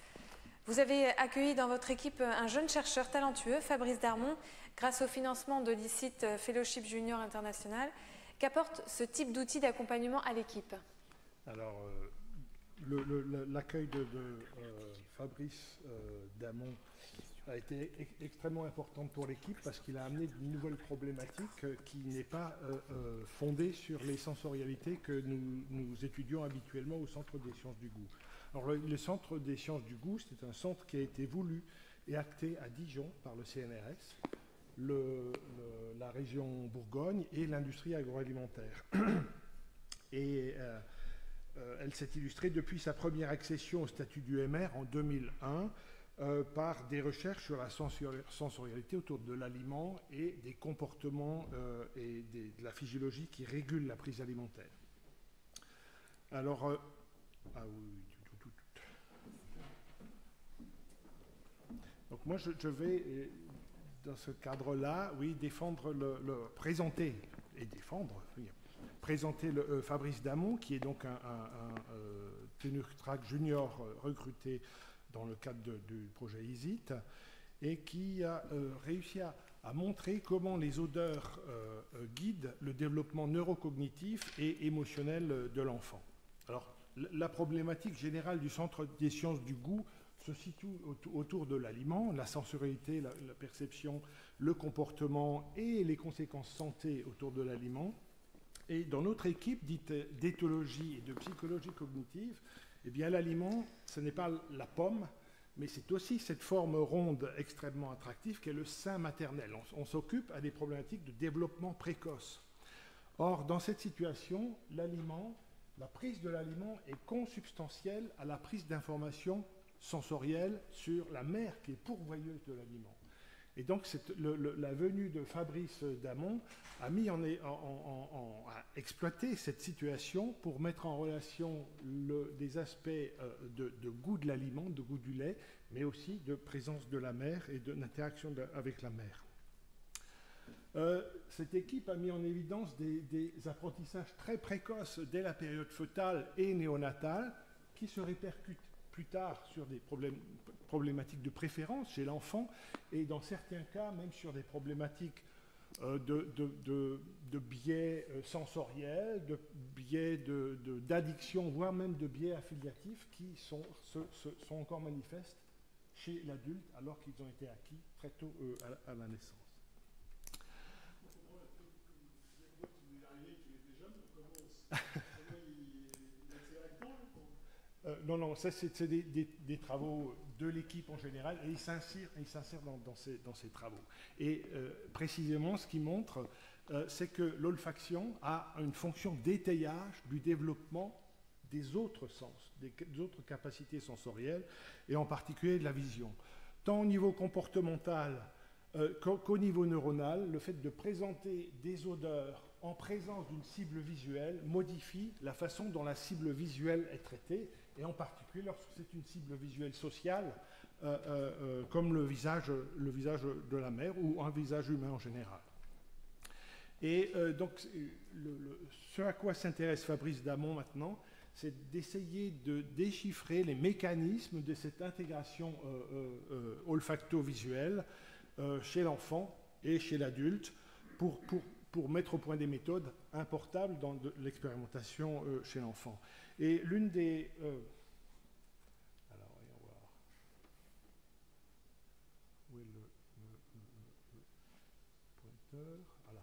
Vous avez accueilli dans votre équipe un jeune chercheur talentueux, Fabrice Darmon, grâce au financement de l'ICIT Fellowship Junior International. Qu'apporte ce type d'outil d'accompagnement à l'équipe? Alors, l'accueil de Fabrice Darmon a été extrêmement important pour l'équipe parce qu'il a amené de nouvelles problématiques qui n'est pas fondée sur les sensorialités que nous étudions habituellement au Centre des sciences du goût. Alors, le Centre des sciences du goût, c'est un centre qui a été voulu et acté à Dijon par le CNRS, la région Bourgogne et l'industrie agroalimentaire. Et elle s'est illustrée depuis sa première accession au statut d'UMR en 2001 par des recherches sur la sensorialité autour de l'aliment et des comportements et de la physiologie qui régulent la prise alimentaire. Alors, donc moi je vais, dans ce cadre-là, oui, présenter et défendre présenter Fabrice Damon, qui est donc un tenure track junior recruté dans le cadre du projet ISIT, et qui a réussi à montrer comment les odeurs guident le développement neurocognitif et émotionnel de l'enfant. Alors, la problématique générale du Centre des sciences du goût se situe autour de l'aliment, la sensorialité, la perception, le comportement et les conséquences santé autour de l'aliment. Et dans notre équipe dite d'éthologie et de psychologie cognitive, eh bien l'aliment, ce n'est pas la pomme, mais c'est aussi cette forme ronde extrêmement attractive qu'est le sein maternel. On s'occupe à des problématiques de développement précoce. Or, dans cette situation, l'aliment, la prise de l'aliment est consubstantielle à la prise d'informations sensorielles sur la mère qui est pourvoyeuse de l'aliment. Et donc, la venue de Fabrice Damon a mis a exploité cette situation pour mettre en relation des aspects de goût de l'aliment, de goût du lait, mais aussi de présence de la mère et d'interaction avec la mère. Cette équipe a mis en évidence des apprentissages très précoces dès la période fœtale et néonatale qui se répercutent plus tard sur des problématiques de préférence chez l'enfant et dans certains cas même sur des problématiques de biais sensoriels, de biais d'addiction, voire même de biais affiliatifs qui sont encore manifestes chez l'adulte alors qu'ils ont été acquis très tôt à la naissance. Non, ça c'est des travaux de l'équipe en général, et il s'insère dans ces travaux. Et précisément, ce qu'il montre, c'est que l'olfaction a une fonction d'étayage du développement des autres sens, des autres capacités sensorielles, et en particulier de la vision. Tant au niveau comportemental qu'au niveau neuronal, le fait de présenter des odeurs en présence d'une cible visuelle modifie la façon dont la cible visuelle est traitée, et en particulier lorsque c'est une cible visuelle sociale, comme le visage de la mère ou un visage humain en général. Et donc, ce à quoi s'intéresse Fabrice Damon maintenant, c'est d'essayer de déchiffrer les mécanismes de cette intégration olfacto-visuelle chez l'enfant et chez l'adulte pour mettre au point des méthodes importables dans l'expérimentation chez l'enfant. Et l'une des... alors, voyons voir. Où est le pointeur? Voilà.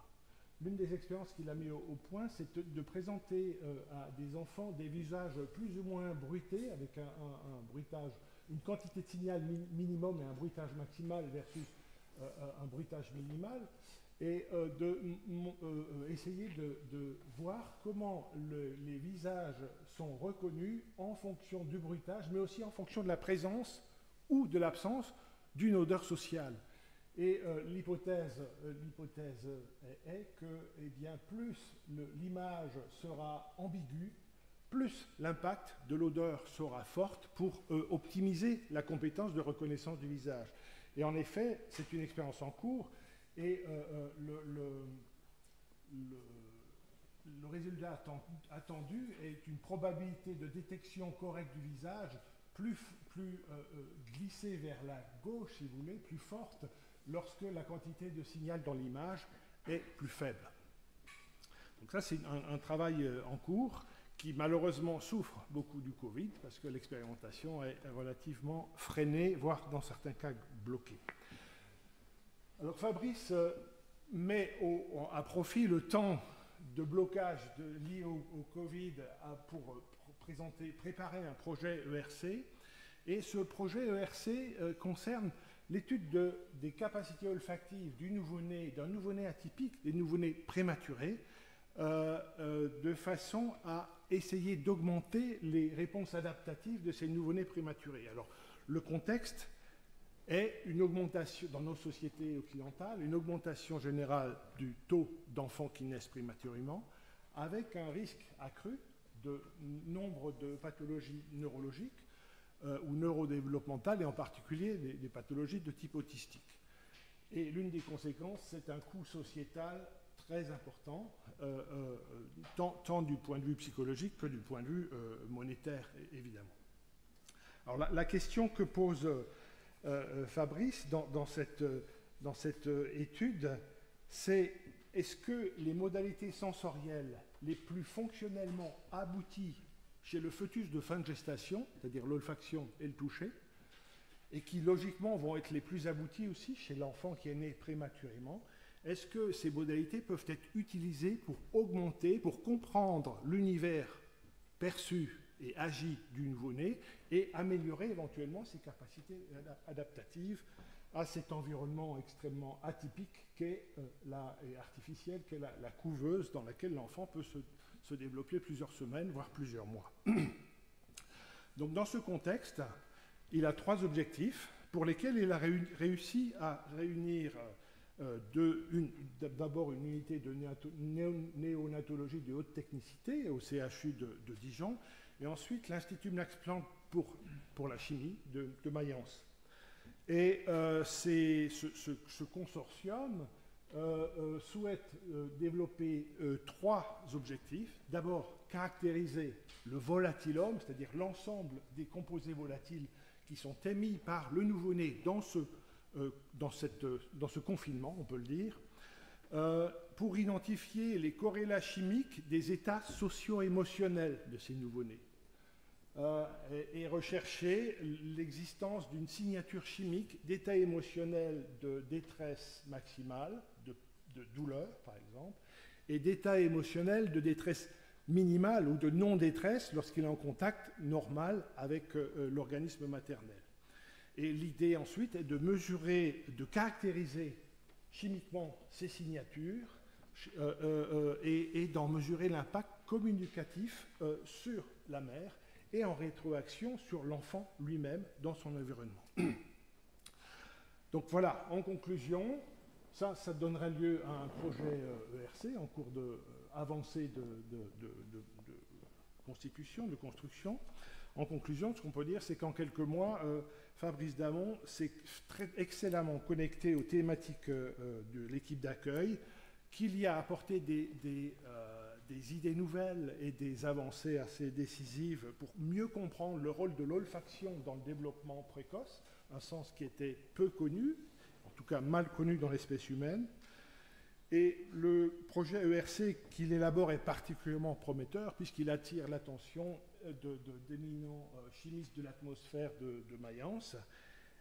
L'une des expériences qu'il a mis au point, c'est de présenter à des enfants des visages plus ou moins bruités, avec un bruitage, une quantité de signal minimum et un bruitage maximal versus un bruitage minimal, et essayer de voir comment les visages sont reconnus en fonction du bruitage, mais aussi en fonction de la présence ou de l'absence d'une odeur sociale. Et l'hypothèse est que eh bien, plus l'image sera ambiguë, plus l'impact de l'odeur sera forte pour optimiser la compétence de reconnaissance du visage. Et en effet, c'est une expérience en cours, et le résultat attendu est une probabilité de détection correcte du visage plus glissée vers la gauche, si vous voulez, plus forte, lorsque la quantité de signal dans l'image est plus faible. Donc ça, c'est un travail en cours qui malheureusement souffre beaucoup du Covid, parce que l'expérimentation est relativement freinée, voire dans certains cas bloquée. Alors Fabrice met à profit le temps de blocage lié au Covid pour préparer un projet ERC. Et ce projet ERC concerne l'étude des capacités olfactives d'un nouveau-né atypique, des nouveau-nés prématurés, de façon à essayer d'augmenter les réponses adaptatives de ces nouveau-nés prématurés. Alors, le contexte est une augmentation, dans nos sociétés occidentales, une augmentation générale du taux d'enfants qui naissent prématurément, avec un risque accru de nombre de pathologies neurologiques ou neurodéveloppementales, et en particulier des pathologies de type autistique. Et l'une des conséquences, c'est un coût sociétal très important, tant du point de vue psychologique que du point de vue monétaire, évidemment. Alors la question que pose Fabrice dans cette étude, c'est est-ce que les modalités sensorielles les plus fonctionnellement abouties chez le fœtus de fin de gestation, c'est-à-dire l'olfaction et le toucher, et qui logiquement vont être les plus abouties aussi chez l'enfant qui est né prématurément, est-ce que ces modalités peuvent être utilisées pour augmenter, pour comprendre l'univers perçu et agi du nouveau-né et améliorer éventuellement ses capacités adaptatives à cet environnement extrêmement atypique et artificiel qu'est la couveuse dans laquelle l'enfant peut se développer plusieurs semaines, voire plusieurs mois. Donc dans ce contexte, il a 3 objectifs pour lesquels il a réussi à réunir d'abord une unité de néonatologie de haute technicité au CHU de Dijon, et ensuite l'Institut Max Planck pour la chimie de Mayence. Et ce consortium souhaite développer 3 objectifs. D'abord, caractériser le volatilome, c'est-à-dire l'ensemble des composés volatiles qui sont émis par le nouveau-né dans ce confinement, on peut le dire, pour identifier les corrélats chimiques des états socio-émotionnels de ces nouveau-nés. Et rechercher l'existence d'une signature chimique d'état émotionnel de détresse maximale, de douleur par exemple, et d'état émotionnel de détresse minimale ou de non-détresse lorsqu'il est en contact normal avec l'organisme maternel. Et l'idée ensuite est de mesurer, de caractériser chimiquement ces signatures et d'en mesurer l'impact communicatif sur la mère et en rétroaction sur l'enfant lui-même dans son environnement. Donc voilà, en conclusion, ça donnerait lieu à un projet ERC en cours avancé de constitution, de construction. En conclusion, ce qu'on peut dire, c'est qu'en quelques mois, Fabrice Damon s'est excellemment connecté aux thématiques de l'équipe d'accueil, qu'il y a apporté des idées nouvelles et des avancées assez décisives pour mieux comprendre le rôle de l'olfaction dans le développement précoce, un sens qui était peu connu, en tout cas mal connu dans l'espèce humaine. Et le projet ERC qu'il élabore est particulièrement prometteur puisqu'il attire l'attention d'éminents chimistes de l'atmosphère de Mayence.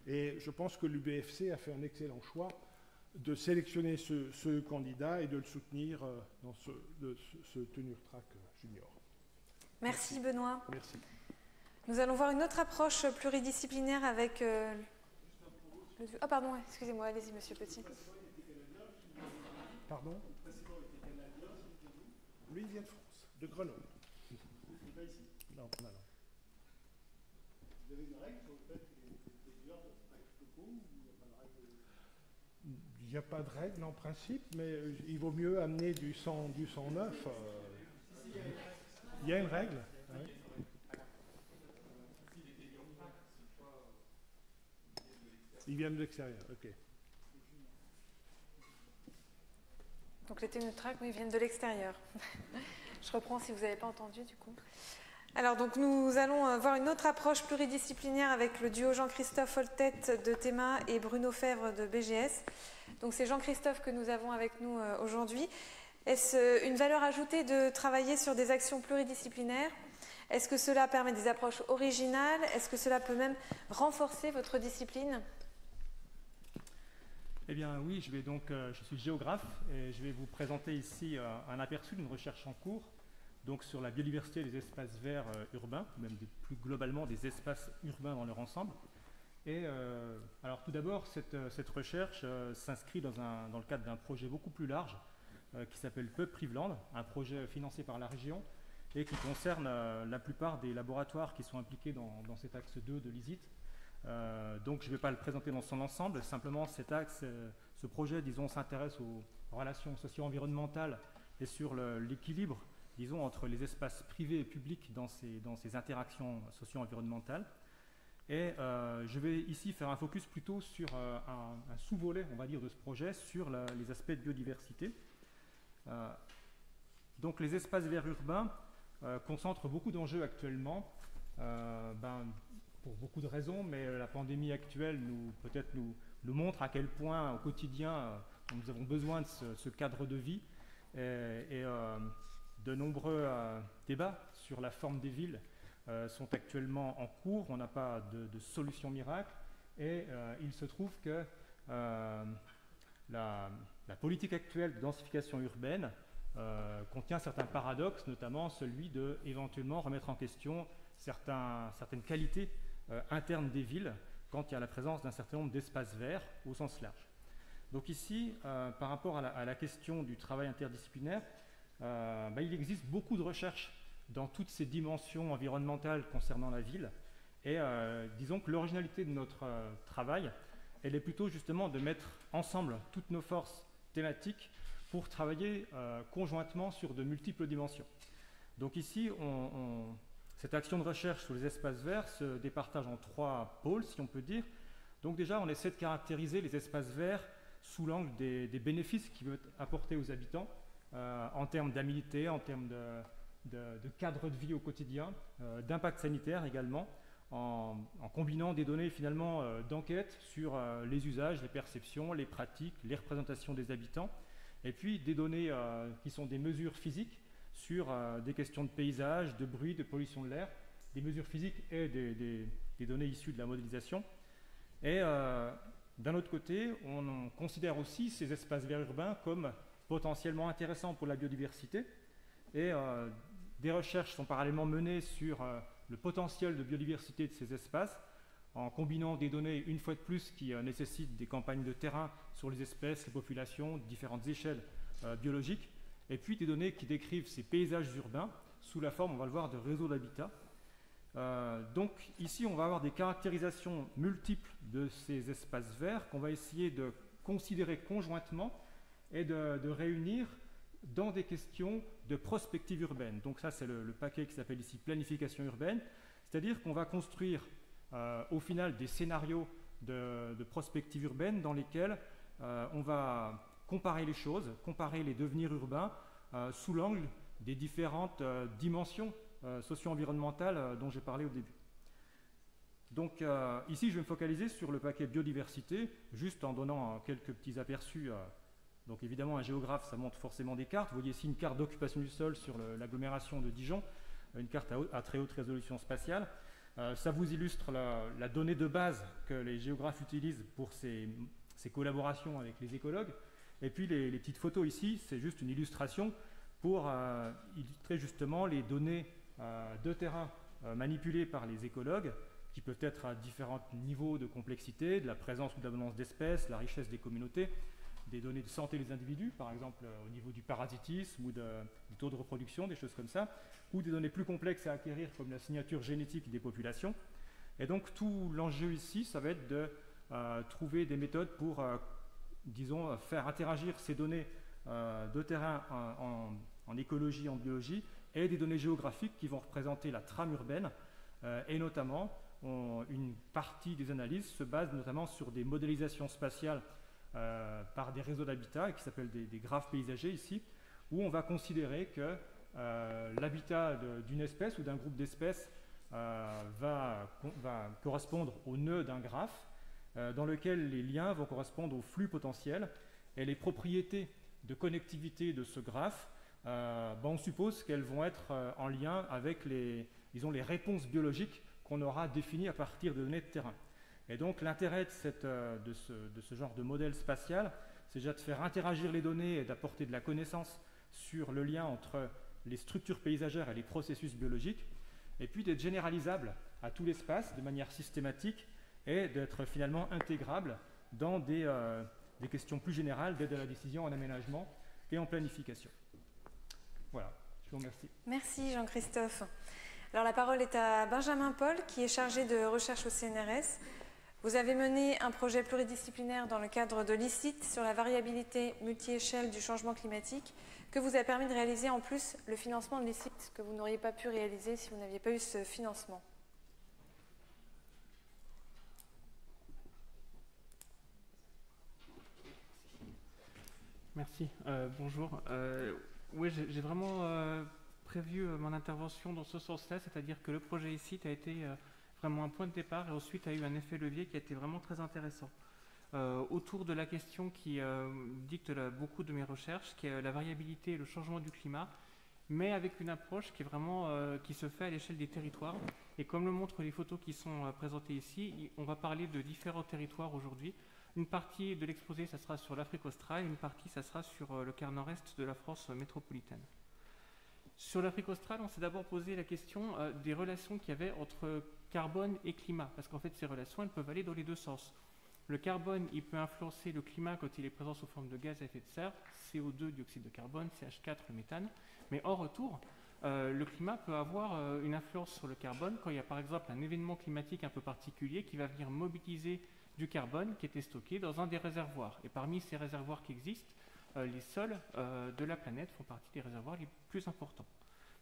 Et je pense que l'UBFC a fait un excellent choix de sélectionner ce candidat et de le soutenir dans ce tenure track junior. Merci Benoît. Merci. Nous allons voir une autre approche pluridisciplinaire avec... Ah pardon, excusez-moi, allez-y Monsieur Petit. Pardon? Lui, il vient de France, de Grenoble. Il n'est pas ici? Non, non, non. Vous avez une règle sur le fait que les joueurs doivent pas être locaux ou il n'y a pas de règle? Il n'y a pas de règle en principe, mais il vaut mieux amener du 109. Il y a une règle. Ouais. Ils viennent de l'extérieur, ok. Donc les tenure track, oui, viennent de l'extérieur. Je reprends si vous n'avez pas entendu du coup. Alors donc nous allons voir une autre approche pluridisciplinaire avec le duo Jean-Christophe Foltet de Théma et Bruno Fèvre de BGS. Donc c'est Jean-Christophe que nous avons avec nous aujourd'hui. Est-ce une valeur ajoutée de travailler sur des actions pluridisciplinaires? Est-ce que cela permet des approches originales? Est-ce que cela peut même renforcer votre discipline? Eh bien oui, je suis géographe et je vais vous présenter ici un aperçu d'une recherche en cours donc sur la biodiversité des espaces verts urbains, même plus globalement des espaces urbains dans leur ensemble. Et alors tout d'abord, cette recherche s'inscrit dans le cadre d'un projet beaucoup plus large qui s'appelle Peuple Riveland, un projet financé par la région et qui concerne la plupart des laboratoires qui sont impliqués dans cet axe 2 de l'ISIT. Donc je ne vais pas le présenter dans son ensemble, simplement cet axe, ce projet, disons, s'intéresse aux relations socio-environnementales et sur l'équilibre, disons, entre les espaces privés et publics dans ces interactions socio-environnementales. Et je vais ici faire un focus plutôt sur un sous-volet, on va dire, de ce projet, sur les aspects de biodiversité. Donc les espaces verts urbains concentrent beaucoup d'enjeux actuellement, pour beaucoup de raisons, mais la pandémie actuelle nous montre à quel point au quotidien nous avons besoin de ce cadre de vie, et de nombreux débats sur la forme des villes sont actuellement en cours. On n'a pas de solution miracle, et il se trouve que la politique actuelle de densification urbaine contient certains paradoxes, notamment celui de éventuellement remettre en question certaines qualités internes des villes quand il y a la présence d'un certain nombre d'espaces verts au sens large. Donc ici, par rapport à la question du travail interdisciplinaire, il existe beaucoup de recherches dans toutes ces dimensions environnementales concernant la ville, et disons que l'originalité de notre travail, elle est plutôt justement de mettre ensemble toutes nos forces thématiques pour travailler conjointement sur de multiples dimensions. Donc ici, cette action de recherche sur les espaces verts se départage en 3 pôles, si on peut dire. Donc déjà, on essaie de caractériser les espaces verts sous l'angle des bénéfices qu'ils peuvent apporter aux habitants, en termes d'amitié, en termes de cadre de vie au quotidien, d'impact sanitaire également, en combinant des données finalement d'enquête sur les usages, les perceptions, les pratiques, les représentations des habitants, et puis des données qui sont des mesures physiques sur des questions de paysage, de bruit, de pollution de l'air, des mesures physiques et des données issues de la modélisation. Et d'un autre côté, on considère aussi ces espaces verts urbains comme potentiellement intéressants pour la biodiversité, et des recherches sont parallèlement menées sur le potentiel de biodiversité de ces espaces, en combinant des données, une fois de plus, qui nécessitent des campagnes de terrain sur les espèces, les populations, différentes échelles biologiques, et puis des données qui décrivent ces paysages urbains sous la forme, on va le voir, de réseaux d'habitat. Donc ici, on va avoir des caractérisations multiples de ces espaces verts qu'on va essayer de considérer conjointement et de réunir dans des questions de prospective urbaine. Donc ça, c'est le paquet qui s'appelle ici planification urbaine, c'est-à-dire qu'on va construire au final des scénarios de prospective urbaine dans lesquels on va comparer les choses, comparer les devenirs urbains sous l'angle des différentes dimensions socio-environnementales dont j'ai parlé au début. Donc ici, je vais me focaliser sur le paquet biodiversité, juste en donnant quelques petits aperçus. Donc évidemment, un géographe, ça montre forcément des cartes. Vous voyez ici une carte d'occupation du sol sur l'agglomération de Dijon, une carte à très haute résolution spatiale. Ça vous illustre la donnée de base que les géographes utilisent pour ces collaborations avec les écologues. Et puis les petites photos ici, c'est juste une illustration pour illustrer justement les données de terrain manipulées par les écologues, qui peuvent être à différents niveaux de complexité, de la présence ou de l'abondance d'espèces, la richesse des communautés, des données de santé des individus, par exemple au niveau du parasitisme ou du taux de reproduction, des choses comme ça, ou des données plus complexes à acquérir comme la signature génétique des populations. Et donc tout l'enjeu ici, ça va être de trouver des méthodes pour, disons, faire interagir ces données de terrain en écologie, en biologie, et des données géographiques qui vont représenter la trame urbaine, et notamment une partie des analyses se base notamment sur des modélisations spatiales par des réseaux d'habitat, qui s'appellent des graphes paysagers ici, où on va considérer que l'habitat d'une espèce ou d'un groupe d'espèces va correspondre au nœud d'un graphe, dans lequel les liens vont correspondre au flux potentiel, et les propriétés de connectivité de ce graphe, on suppose qu'elles vont être en lien avec les réponses biologiques qu'on aura définies à partir de données de terrain. Et donc l'intérêt de ce genre de modèle spatial, c'est déjà de faire interagir les données et d'apporter de la connaissance sur le lien entre les structures paysagères et les processus biologiques, et puis d'être généralisable à tout l'espace de manière systématique et d'être finalement intégrable dans des questions plus générales d'aide à la décision en aménagement et en planification. Voilà, je vous remercie. Merci Jean-Christophe. Alors la parole est à Benjamin Paul, qui est chargé de recherche au CNRS. Vous avez mené un projet pluridisciplinaire dans le cadre de l'ICIT sur la variabilité multi-échelle du changement climatique, que vous a permis de réaliser en plus le financement de l'ICIT, que vous n'auriez pas pu réaliser si vous n'aviez pas eu ce financement. Merci. Bonjour. Oui, j'ai vraiment prévu mon intervention dans ce sens-là, c'est-à-dire que le projet ICIT a été vraiment un point de départ et ensuite a eu un effet levier qui a été vraiment très intéressant. Autour de la question qui dicte beaucoup de mes recherches, qui est la variabilité et le changement du climat, mais avec une approche qui est vraiment qui se fait à l'échelle des territoires. Et comme le montrent les photos qui sont présentées ici, on va parler de différents territoires aujourd'hui. Une partie de l'exposé, ça sera sur l'Afrique australe, et une partie, ça sera sur le quart nord-est de la France métropolitaine. Sur l'Afrique australe, on s'est d'abord posé la question des relations qu'il y avait entre carbone et climat, parce qu'en fait, ces relations, elles peuvent aller dans les deux sens. Le carbone, il peut influencer le climat quand il est présent sous forme de gaz à effet de serre, CO2, dioxyde de carbone, CH4, le méthane, mais en retour, le climat peut avoir une influence sur le carbone quand il y a par exemple un événement climatique un peu particulier qui va venir mobiliser du carbone qui était stocké dans un des réservoirs. Et parmi ces réservoirs qui existent, les sols de la planète font partie des réservoirs les plus importants.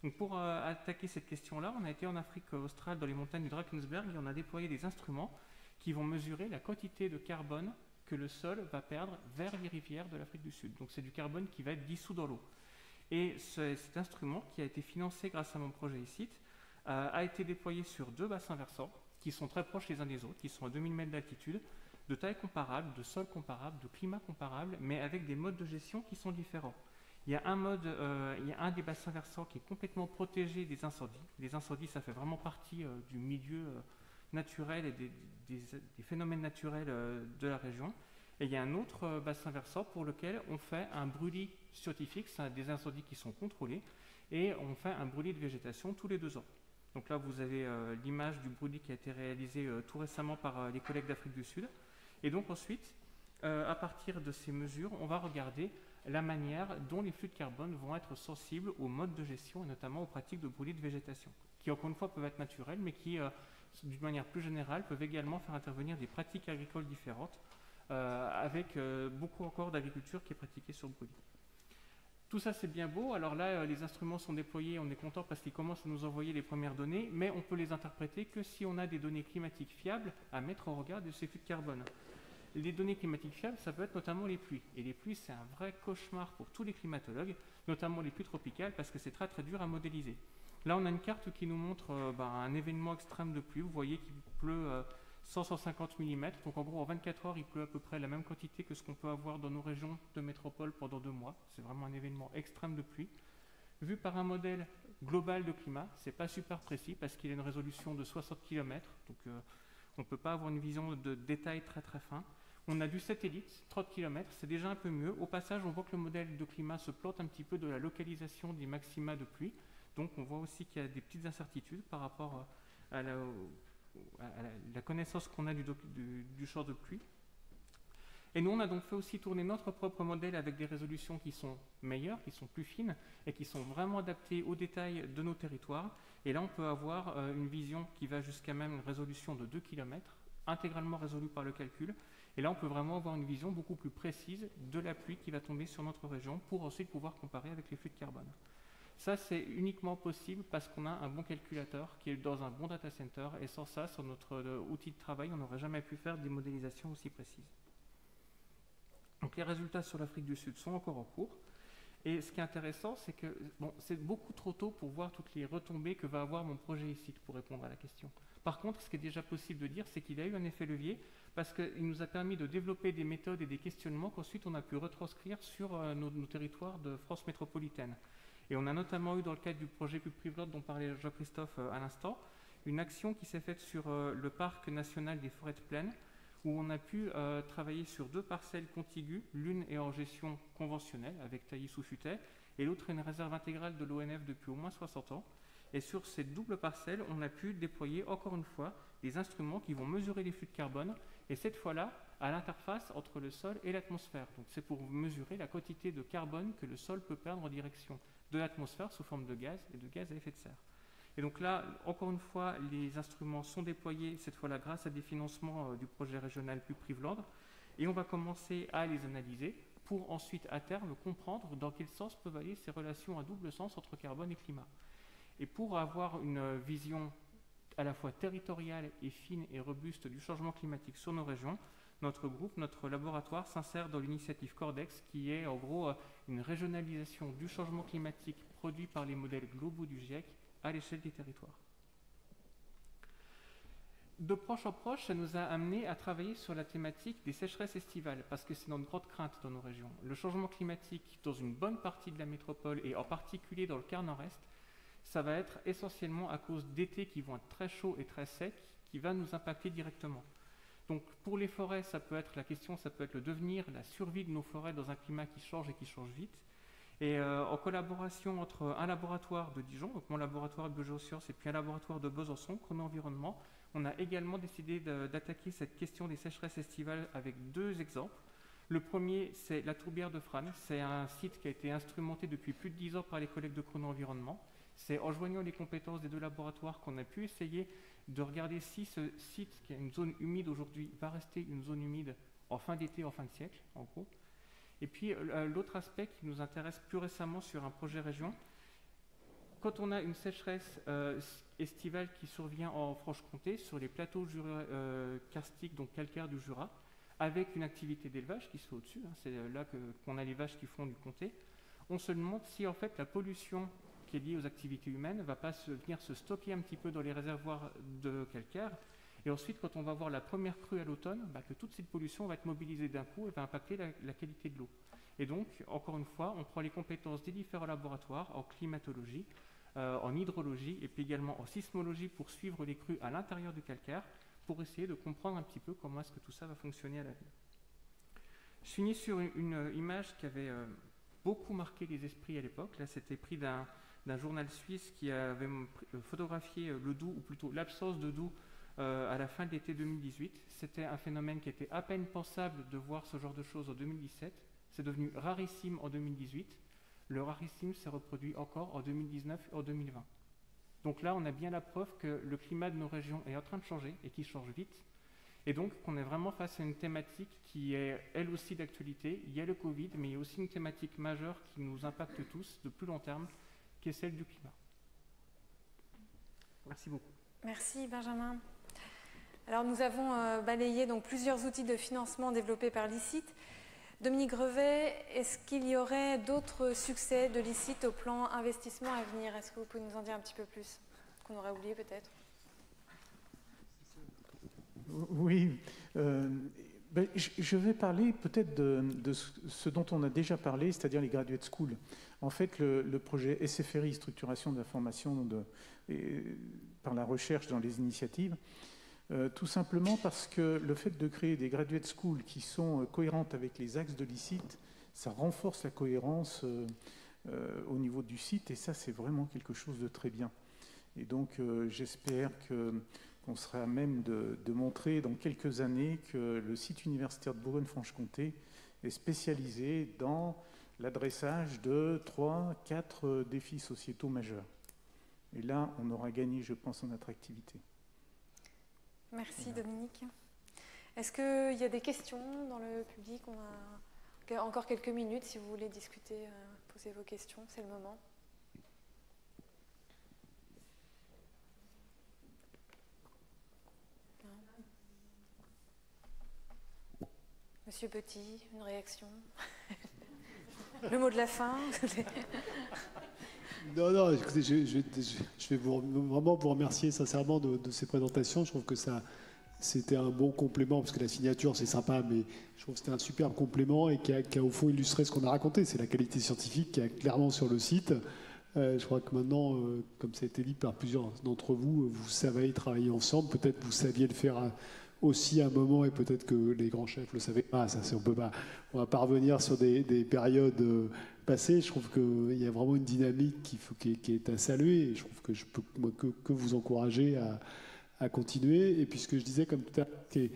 Donc pour attaquer cette question-là, on a été en Afrique australe, dans les montagnes du Drakensberg, et on a déployé des instruments qui vont mesurer la quantité de carbone que le sol va perdre vers les rivières de l'Afrique du Sud. Donc c'est du carbone qui va être dissous dans l'eau. Et cet instrument, qui a été financé grâce à mon projet ICIT, a été déployé sur 2 bassins versants, qui sont très proches les uns des autres, qui sont à 2000 mètres d'altitude, de taille comparable, de sol comparable, de climat comparable, mais avec des modes de gestion qui sont différents. Il y a un des bassins versants qui est complètement protégé des incendies. Les incendies, ça fait vraiment partie du milieu naturel et des phénomènes naturels de la région. Et il y a un autre bassin versant pour lequel on fait un brûlis scientifique, c'est des incendies qui sont contrôlés, et on fait un brûlis de végétation tous les 2 ans. Donc là, vous avez l'image du brûlis qui a été réalisé tout récemment par les collègues d'Afrique du Sud. Et donc ensuite, à partir de ces mesures, on va regarder la manière dont les flux de carbone vont être sensibles aux modes de gestion et notamment aux pratiques de brûlis de végétation, qui encore une fois peuvent être naturelles, mais qui, d'une manière plus générale, peuvent également faire intervenir des pratiques agricoles différentes, avec beaucoup encore d'agriculture qui est pratiquée sur le brûlis. Tout ça, c'est bien beau. Alors là, les instruments sont déployés, on est content parce qu'ils commencent à nous envoyer les premières données, mais on peut les interpréter que si on a des données climatiques fiables à mettre au regard de ces flux de carbone. Les données climatiques fiables, ça peut être notamment les pluies. Et les pluies, c'est un vrai cauchemar pour tous les climatologues, notamment les pluies tropicales, parce que c'est très très dur à modéliser. Là, on a une carte qui nous montre un événement extrême de pluie. Vous voyez qu'il pleut 100-150 mm. Donc en gros, en 24 heures, il pleut à peu près la même quantité que ce qu'on peut avoir dans nos régions de métropole pendant 2 mois. C'est vraiment un événement extrême de pluie. Vu par un modèle global de climat, c'est pas super précis parce qu'il a une résolution de 60 km. Donc on ne peut pas avoir une vision de détail très très fin. On a du satellite, 30 km, c'est déjà un peu mieux. Au passage, on voit que le modèle de climat se plante un petit peu de la localisation des maxima de pluie. Donc on voit aussi qu'il y a des petites incertitudes par rapport à la connaissance qu'on a du champ de pluie. Et nous, on a donc fait aussi tourner notre propre modèle avec des résolutions qui sont meilleures, qui sont plus fines et qui sont vraiment adaptées aux détails de nos territoires. Et là, on peut avoir une vision qui va jusqu'à même une résolution de 2 km, intégralement résolue par le calcul. Et là, on peut vraiment avoir une vision beaucoup plus précise de la pluie qui va tomber sur notre région pour ensuite pouvoir comparer avec les flux de carbone. Ça, c'est uniquement possible parce qu'on a un bon calculateur qui est dans un bon data center. Et sans ça, sur notre outil de travail, on n'aurait jamais pu faire des modélisations aussi précises. Donc les résultats sur l'Afrique du Sud sont encore en cours. Et ce qui est intéressant, c'est que c'est beaucoup trop tôt pour voir toutes les retombées que va avoir mon projet ICIT pour répondre à la question. Par contre, ce qui est déjà possible de dire, c'est qu'il a eu un effet levier parce qu'il nous a permis de développer des méthodes et des questionnements qu'ensuite on a pu retranscrire sur nos territoires de France métropolitaine. Et on a notamment eu, dans le cadre du projet Pupprivelot dont parlait Jean-Christophe à l'instant, une action qui s'est faite sur le parc national des forêts de plaine, où on a pu travailler sur 2 parcelles contiguës. L'une est en gestion conventionnelle, avec taillis sous futaie, et l'autre est une réserve intégrale de l'ONF depuis au moins 60 ans. Et sur ces doubles parcelles, on a pu déployer encore une fois des instruments qui vont mesurer les flux de carbone, et cette fois-là, à l'interface entre le sol et l'atmosphère. Donc c'est pour mesurer la quantité de carbone que le sol peut perdre en direction de l'atmosphère sous forme de gaz et de gaz à effet de serre. Et donc là, encore une fois, les instruments sont déployés, cette fois-là grâce à des financements du projet régional Pupprivelot, et on va commencer à les analyser pour ensuite, à terme, comprendre dans quel sens peuvent aller ces relations à double sens entre carbone et climat. Et pour avoir une vision à la fois territoriale et fine et robuste du changement climatique sur nos régions, notre groupe, notre laboratoire s'insère dans l'initiative Cordex, qui est en gros une régionalisation du changement climatique produit par les modèles globaux du GIEC à l'échelle des territoires. De proche en proche, ça nous a amené à travailler sur la thématique des sécheresses estivales, parce que c'est notre grande crainte dans nos régions. Le changement climatique, dans une bonne partie de la métropole, et en particulier dans le quart nord-est, ça va être essentiellement à cause d'étés qui vont être très chauds et très secs, qui va nous impacter directement. Donc pour les forêts, ça peut être la question, ça peut être le devenir, la survie de nos forêts dans un climat qui change et qui change vite. Et en collaboration entre un laboratoire de Dijon, donc mon laboratoire de biogéosciences, et puis un laboratoire de Besançon, Chrono-Environnement, on a également décidé d'attaquer cette question des sécheresses estivales avec 2 exemples. Le premier, c'est la tourbière de Frasnes. C'est un site qui a été instrumenté depuis plus de 10 ans par les collègues de Chrono-Environnement. C'est en joignant les compétences des 2 laboratoires qu'on a pu essayer de regarder si ce site, qui est une zone humide aujourd'hui, va rester une zone humide en fin d'été, en fin de siècle, en gros. Et puis l'autre aspect qui nous intéresse plus récemment sur un projet région, quand on a une sécheresse estivale qui survient en Franche-Comté, sur les plateaux karstiques, donc calcaires du Jura, avec une activité d'élevage qui se fait au-dessus, hein, c'est là qu'on a les vaches qui font du comté, on se demande si en fait la pollution qui est liée aux activités humaines ne va pas venir se stocker un petit peu dans les réservoirs de calcaire, et ensuite quand on va avoir la première crue à l'automne, que toute cette pollution va être mobilisée d'un coup et va impacter la qualité de l'eau. Et donc, encore une fois, on prend les compétences des différents laboratoires en climatologie, en hydrologie et puis également en sismologie pour suivre les crues à l'intérieur du calcaire pour essayer de comprendre un petit peu comment est-ce que tout ça va fonctionner à l'avenir. Je finis sur une image qui avait beaucoup marqué les esprits à l'époque. Là, c'était pris d'un journal suisse qui avait photographié le Doubs, ou plutôt l'absence de Doubs à la fin de l'été 2018. C'était un phénomène qui était à peine pensable de voir ce genre de choses en 2017. C'est devenu rarissime en 2018. Le rarissime s'est reproduit encore en 2019 et en 2020. Donc là, on a bien la preuve que le climat de nos régions est en train de changer et qui change vite. Et donc, qu'on est vraiment face à une thématique qui est, elle aussi, d'actualité. Il y a le Covid, mais il y a aussi une thématique majeure qui nous impacte tous de plus long terme, qui est celle du climat. Merci beaucoup. Merci, Benjamin. Alors, nous avons balayé donc, plusieurs outils de financement développés par l'ICIT. Dominique Grevet, est-ce qu'il y aurait d'autres succès de l'ICIT au plan investissement à venir? Est-ce que vous pouvez nous en dire un petit peu plus, qu'on aurait oublié peut-être? Oui, je vais parler peut-être de ce dont on a déjà parlé, c'est-à-dire les graduate schools. En fait, le projet SFRI, structuration de la formation par la recherche dans les initiatives, tout simplement parce que le fait de créer des graduate schools qui sont cohérentes avec les axes de l'ICIT, ça renforce la cohérence au niveau du site, et ça, c'est vraiment quelque chose de très bien. Et donc, j'espère qu'on sera à même de montrer dans quelques années que le site universitaire de Bourgogne-Franche-Comté est spécialisé dans l'adressage de 3-4 défis sociétaux majeurs. Et là, on aura gagné, je pense, en attractivité. Merci Dominique. Est-ce qu'il y a des questions dans le public? On a encore quelques minutes si vous voulez discuter, poser vos questions, c'est le moment. Non. Monsieur Petit, une réaction? Le mot de la fin? Non, écoutez, je vais vraiment vous remercier sincèrement de ces présentations. Je trouve que c'était un bon complément, parce que la signature, c'est sympa, mais je trouve que c'était un superbe complément et qui a au fond illustré ce qu'on a raconté. C'est la qualité scientifique qui est clairement sur le site. Je crois que maintenant, comme ça a été dit par plusieurs d'entre vous, vous savez travailler ensemble. Peut-être vous saviez le faire aussi à un moment, et peut-être que les grands chefs ne le savaient pas. Ça, on va pas revenir sur des périodes passées. Je trouve qu'il y a vraiment une dynamique qui est à saluer, et je trouve que je peux que vous encourager à continuer. Et puis ce que je disais comme tout à l'heure,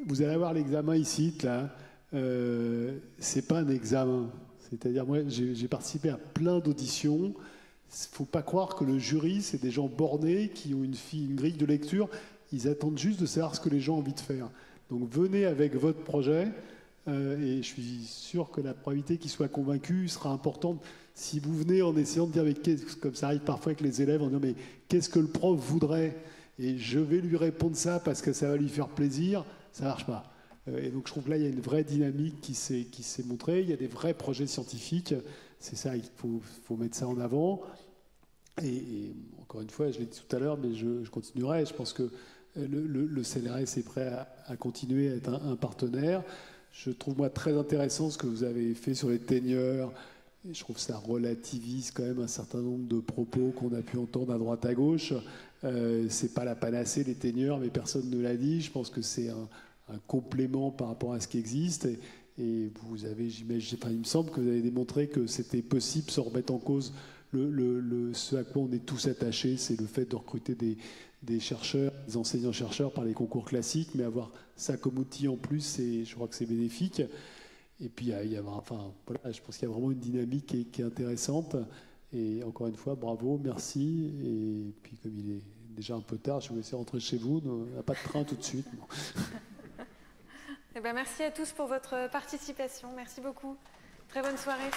vous allez avoir l'examen ici, là, c'est pas un examen. C'est-à-dire, moi, j'ai participé à plein d'auditions. Il ne faut pas croire que le jury, c'est des gens bornés qui ont une grille de lecture. Ils attendent juste de savoir ce que les gens ont envie de faire. Donc venez avec votre projet, et je suis sûr que la probabilité qu'ils soient convaincus sera importante. Si vous venez en essayant de dire, mais comme ça arrive parfois avec les élèves, en disant, mais qu'est-ce que le prof voudrait? Et je vais lui répondre ça parce que ça va lui faire plaisir, ça ne marche pas. Et donc je trouve que là, il y a une vraie dynamique qui s'est montrée. Il y a des vrais projets scientifiques. C'est ça, il faut mettre ça en avant. Et encore une fois, je l'ai dit tout à l'heure, mais je continuerai. Je pense que le CNRS est prêt à continuer à être un partenaire. Je trouve, moi, très intéressant ce que vous avez fait sur les teigneurs. Et je trouve que ça relativise quand même un certain nombre de propos qu'on a pu entendre à droite à gauche. C'est pas la panacée, les teigneurs, mais personne ne l'a dit. Je pense que c'est un complément par rapport à ce qui existe. Et vous avez, j'imagine, enfin, il me semble que vous avez démontré que c'était possible sans remettre en cause ce à quoi on est tous attachés, c'est le fait de recruter des chercheurs, des enseignants-chercheurs par les concours classiques, mais avoir ça comme outil en plus, je crois que c'est bénéfique. Et puis, enfin, voilà, je pense qu'il y a vraiment une dynamique qui est intéressante. Et encore une fois, bravo, merci. Et puis, comme il est déjà un peu tard, je vais vous laisser rentrer chez vous. Il n'y a pas de train tout de suite. Eh ben, merci à tous pour votre participation. Merci beaucoup. Très bonne soirée.